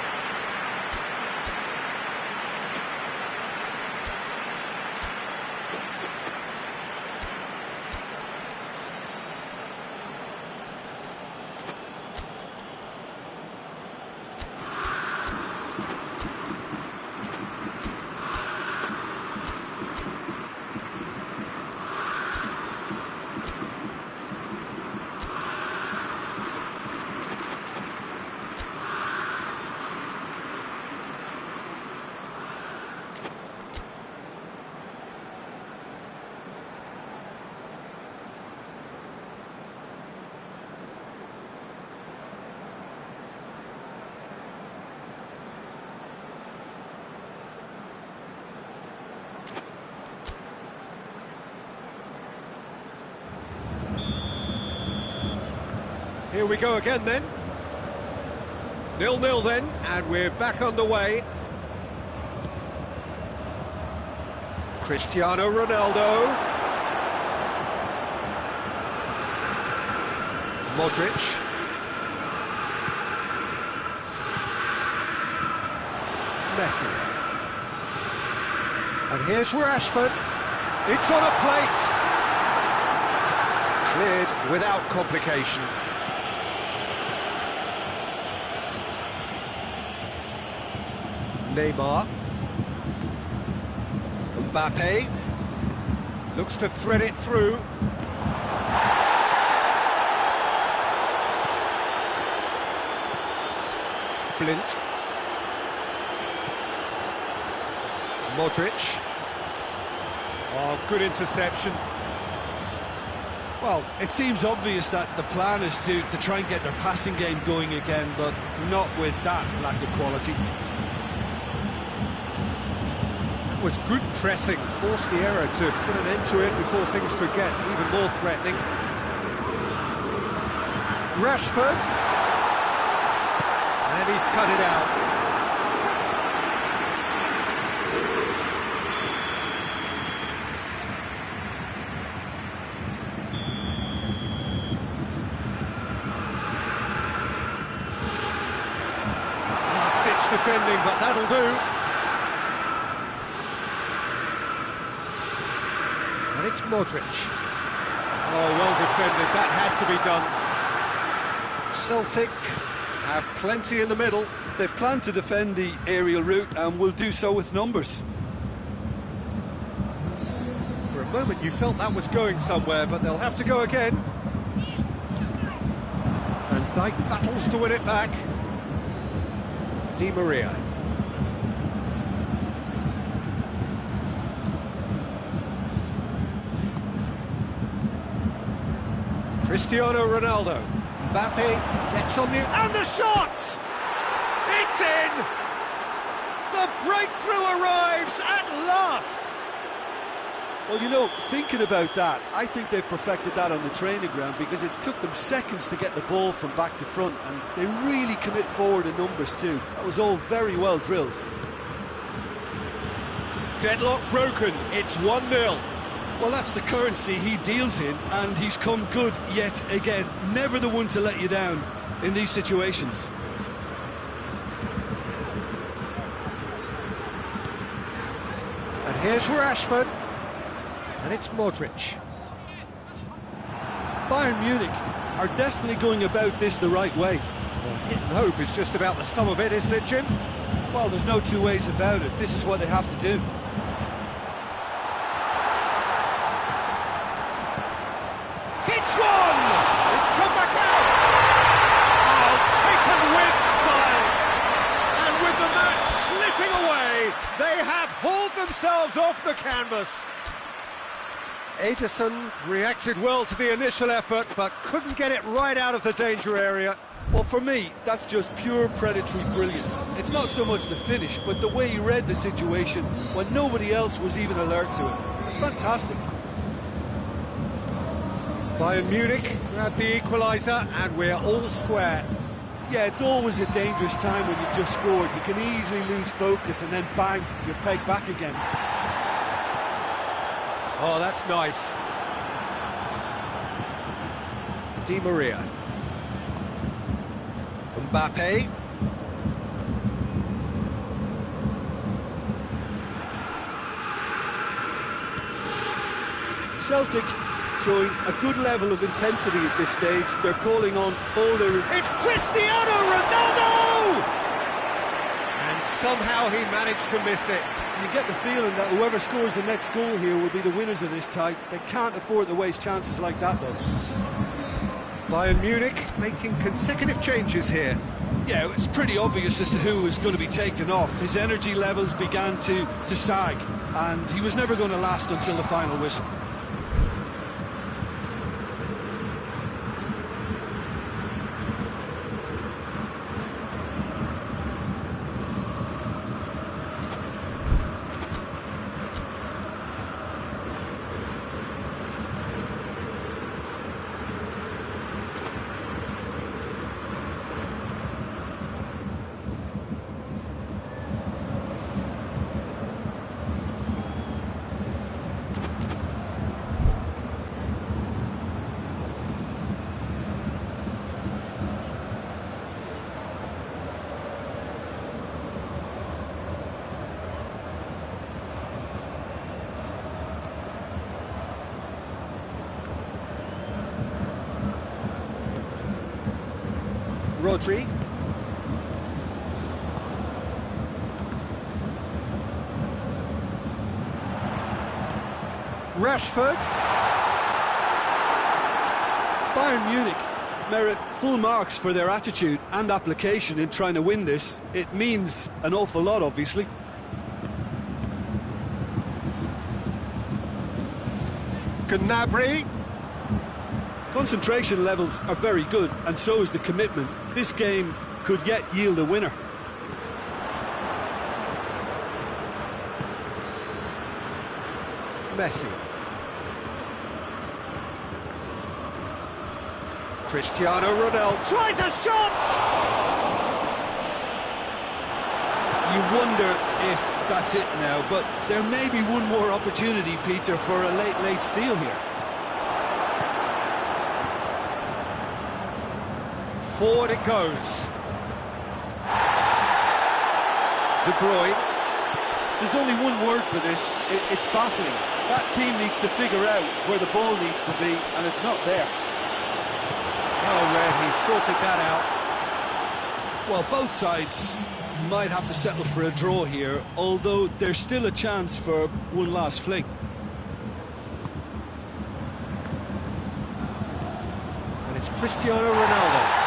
Here we go again then. 0-0 then, and we're back underway. Cristiano Ronaldo. Modric. Messi. And here's Rashford. It's on a plate. Cleared without complication. Neymar. Mbappe looks to thread it through. Blint. Modric. Oh, good interception. Well, it seems obvious that the plan is to try and get their passing game going again, but not with that lack of quality. Was good pressing, forced the error to put an end to it before things could get even more threatening. Rashford, and he's cut it out. Last-ditch defending, but that'll do. And it's Modric. Oh, well defended, that had to be done. Celtic have plenty in the middle. They've planned to defend the aerial route and will do so with numbers. For a moment you felt that was going somewhere, but they'll have to go again. And Dijk battles to win it back. Di Maria. Cristiano Ronaldo. Mbappe gets on the... and the shot! It's in! The breakthrough arrives at last! Well, you know, thinking about that, I think they've perfected that on the training ground because it took them seconds to get the ball from back to front, and they really commit forward in numbers too. That was all very well drilled. Deadlock broken, it's 1-0. Well, that's the currency he deals in, and he's come good yet again. Never the one to let you down in these situations. And here's Rashford. And it's Modric. Bayern Munich are definitely going about this the right way. Well, hit and hope is just about the sum of it, isn't it, Jim? Well, there's no two ways about it. This is what they have to do. It's one! It's come back out! Oh, taken with style! And with the match slipping away, they have hauled themselves off the canvas. Ederson reacted well to the initial effort, but couldn't get it right out of the danger area. Well, for me, that's just pure predatory brilliance. It's not so much the finish, but the way he read the situation when nobody else was even alert to it. It's fantastic. Bayern Munich grabbed the equaliser, and we're all square. Yeah, it's always a dangerous time when you've just scored. You can easily lose focus and then bang, you're pegged back again. Oh, that's nice. Di Maria. Mbappe. Celtic showing a good level of intensity at this stage. They're calling on all their... It's Cristiano Ronaldo! And somehow he managed to miss it. You get the feeling that whoever scores the next goal here will be the winners of this tie. They can't afford to waste chances like that, though. Bayern Munich making consecutive changes here. Yeah, it's pretty obvious as to who was going to be taken off. His energy levels began to sag, and he was never going to last until the final whistle. Rodri. Rashford. Bayern Munich merit full marks for their attitude and application in trying to win this. It means an awful lot, obviously. Gnabry. Concentration levels are very good, and so is the commitment. This game could yet yield a winner. Messi. Cristiano Ronaldo tries a shot! You wonder if that's it now, but there may be one more opportunity, Peter, for a late steal here. Forward it goes. De Bruyne. There's only one word for this. It's baffling. That team needs to figure out where the ball needs to be, and it's not there. Oh, Red, he sorted that out. Well, both sides might have to settle for a draw here, although there's still a chance for one last fling. And it's Cristiano Ronaldo.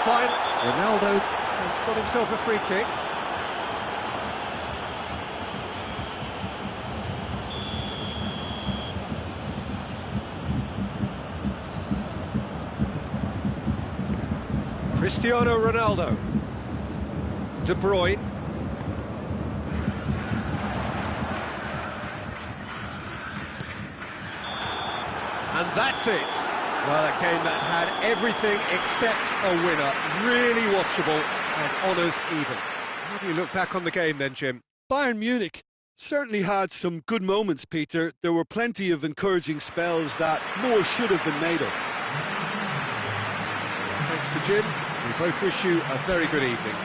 Fine. Ronaldo has got himself a free kick. Cristiano Ronaldo. De Bruyne. And that's it. Well, a game that had everything except a winner. Really watchable and honours even. How do you look back on the game then, Jim? Bayern Munich certainly had some good moments, Peter. There were plenty of encouraging spells that more should have been made of. Thanks to Jim. We both wish you a very good evening.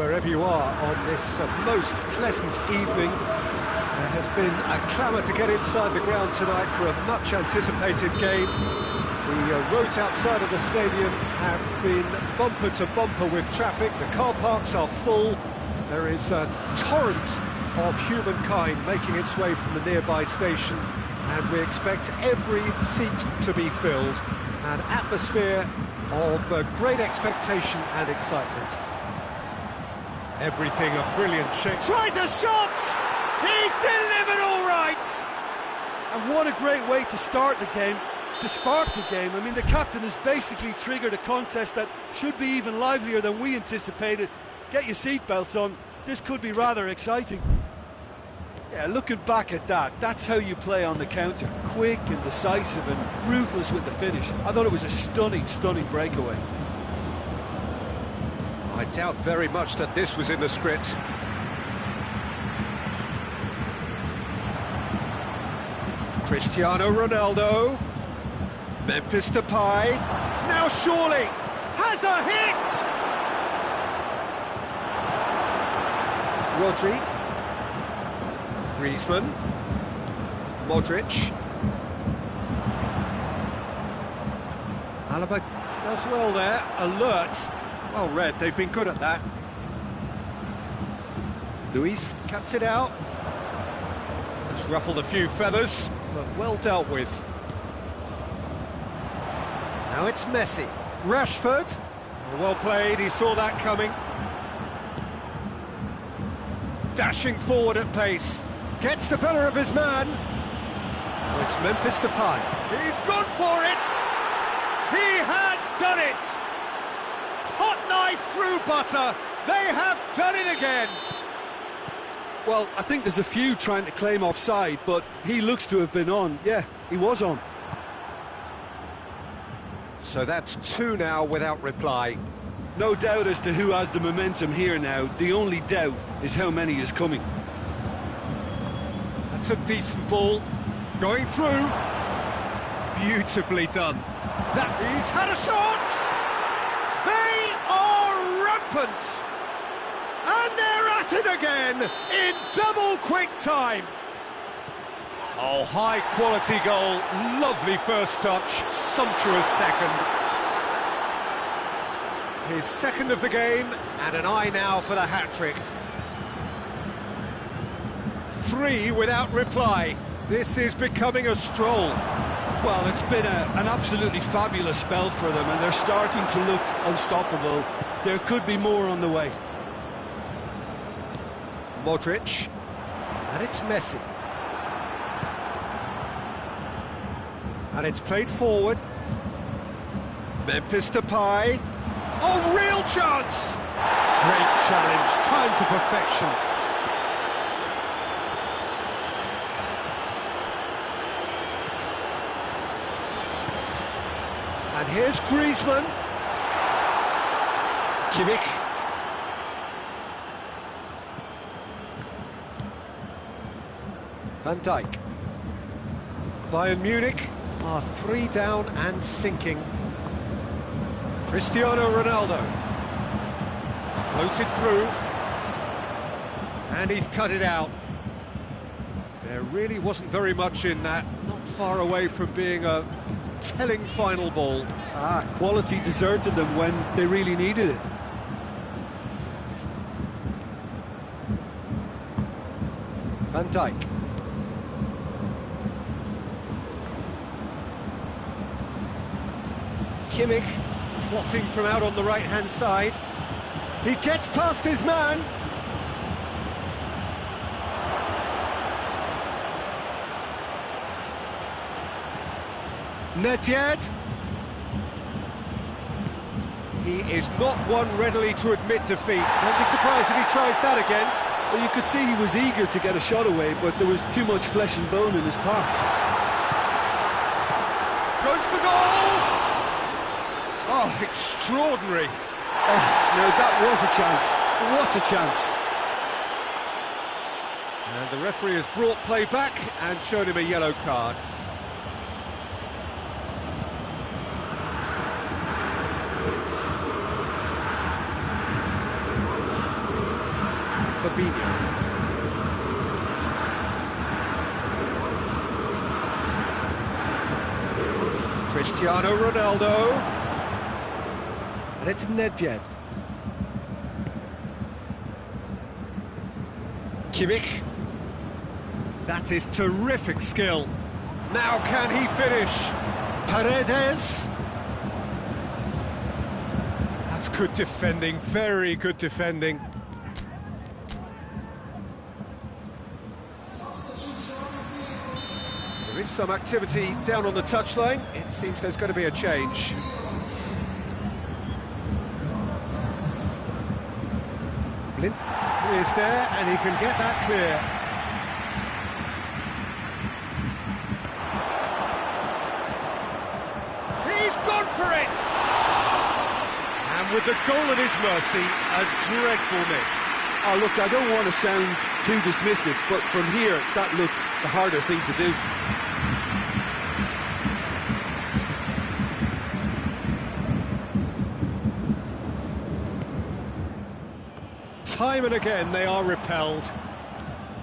wherever you are on this most pleasant evening. There has been a clamour to get inside the ground tonight for a much-anticipated game. The roads outside of the stadium have been bumper to bumper with traffic. The car parks are full. There is a torrent of humankind making its way from the nearby station, and we expect every seat to be filled. An atmosphere of great expectation and excitement. Everything a brilliant shape. Tries a shot! He's delivered all right! And what a great way to start the game, to spark the game. I mean, the captain has basically triggered a contest that should be even livelier than we anticipated. Get your seatbelts on, this could be rather exciting. Yeah, looking back at that, that's how you play on the counter. Quick and decisive and ruthless with the finish. I thought it was a stunning, stunning breakaway. I doubt very much that this was in the script. Cristiano Ronaldo. Memphis Depay. Now surely has a hit! Rodri. Griezmann. Modric. Alaba does well there. Alert. Well read, they've been good at that. Luis cuts it out. It's ruffled a few feathers, but well dealt with. Now it's Messi. Rashford. Well played, he saw that coming. Dashing forward at pace. Gets the better of his man. Now it's Memphis Depay. He's gone for it! He has done it! Hot knife through butter. They have done it again. Well, I think there's a few trying to claim offside, but he looks to have been on. Yeah, he was on. So that's two now without reply. No doubt as to who has the momentum here now. The only doubt is how many is coming. That's a decent ball. Going through. Beautifully done. That he's had a shot! They are rampant! And they're at it again in double quick time. Oh, high quality goal, lovely first touch, sumptuous second. His second of the game, and an eye now for the hat-trick. 3 without reply. This is becoming a stroll. Well, it's been an absolutely fabulous spell for them, and they're starting to look unstoppable. There could be more on the way. Modric, and it's Messi. And it's played forward. Memphis Depay. Oh, real chance! Great challenge, time to perfection. And here's Griezmann. Kimmich. Van Dijk. Bayern Munich are 3 down and sinking. Cristiano Ronaldo. Floated through. And he's cut it out. There really wasn't very much in that. Not far away from being a telling final ball. Quality deserted them when they really needed it. Van Dijk. Kimmich, plotting from out on the right-hand side. He gets past his man. Nedved. He is not one readily to admit defeat. Don't be surprised if he tries that again. Well, you could see he was eager to get a shot away, but there was too much flesh and bone in his path. Goes for goal! Oh, extraordinary. Oh, no, that was a chance. What a chance. And the referee has brought play back and shown him a yellow card. Fabinho. Cristiano Ronaldo. And it's Nedved. Kimmich. That is terrific skill. Now can he finish? Paredes. That's good defending, very good defending. There is some activity down on the touchline. It seems there's going to be a change. Blind is there, and he can get that clear. He's gone for it! And with the goal at his mercy, a dreadful miss. Oh, look, I don't want to sound too dismissive, but from here, that looked the harder thing to do. Time and again, they are repelled.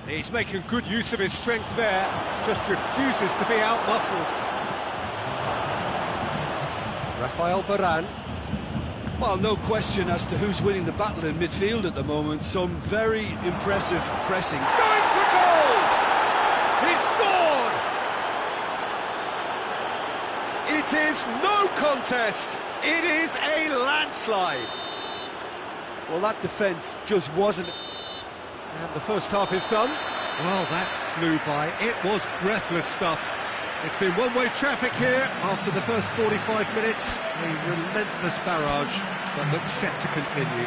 He's making good use of his strength there, just refuses to be out-muscled. Rafael Varane. Well, no question as to who's winning the battle in midfield at the moment. Some very impressive pressing. Going for goal! He scored! It is no contest. It is a landslide. Well, that defence just wasn't... And the first half is done. Well, that flew by. It was breathless stuff. It's been one-way traffic here after the first 45 minutes. A relentless barrage that looks set to continue.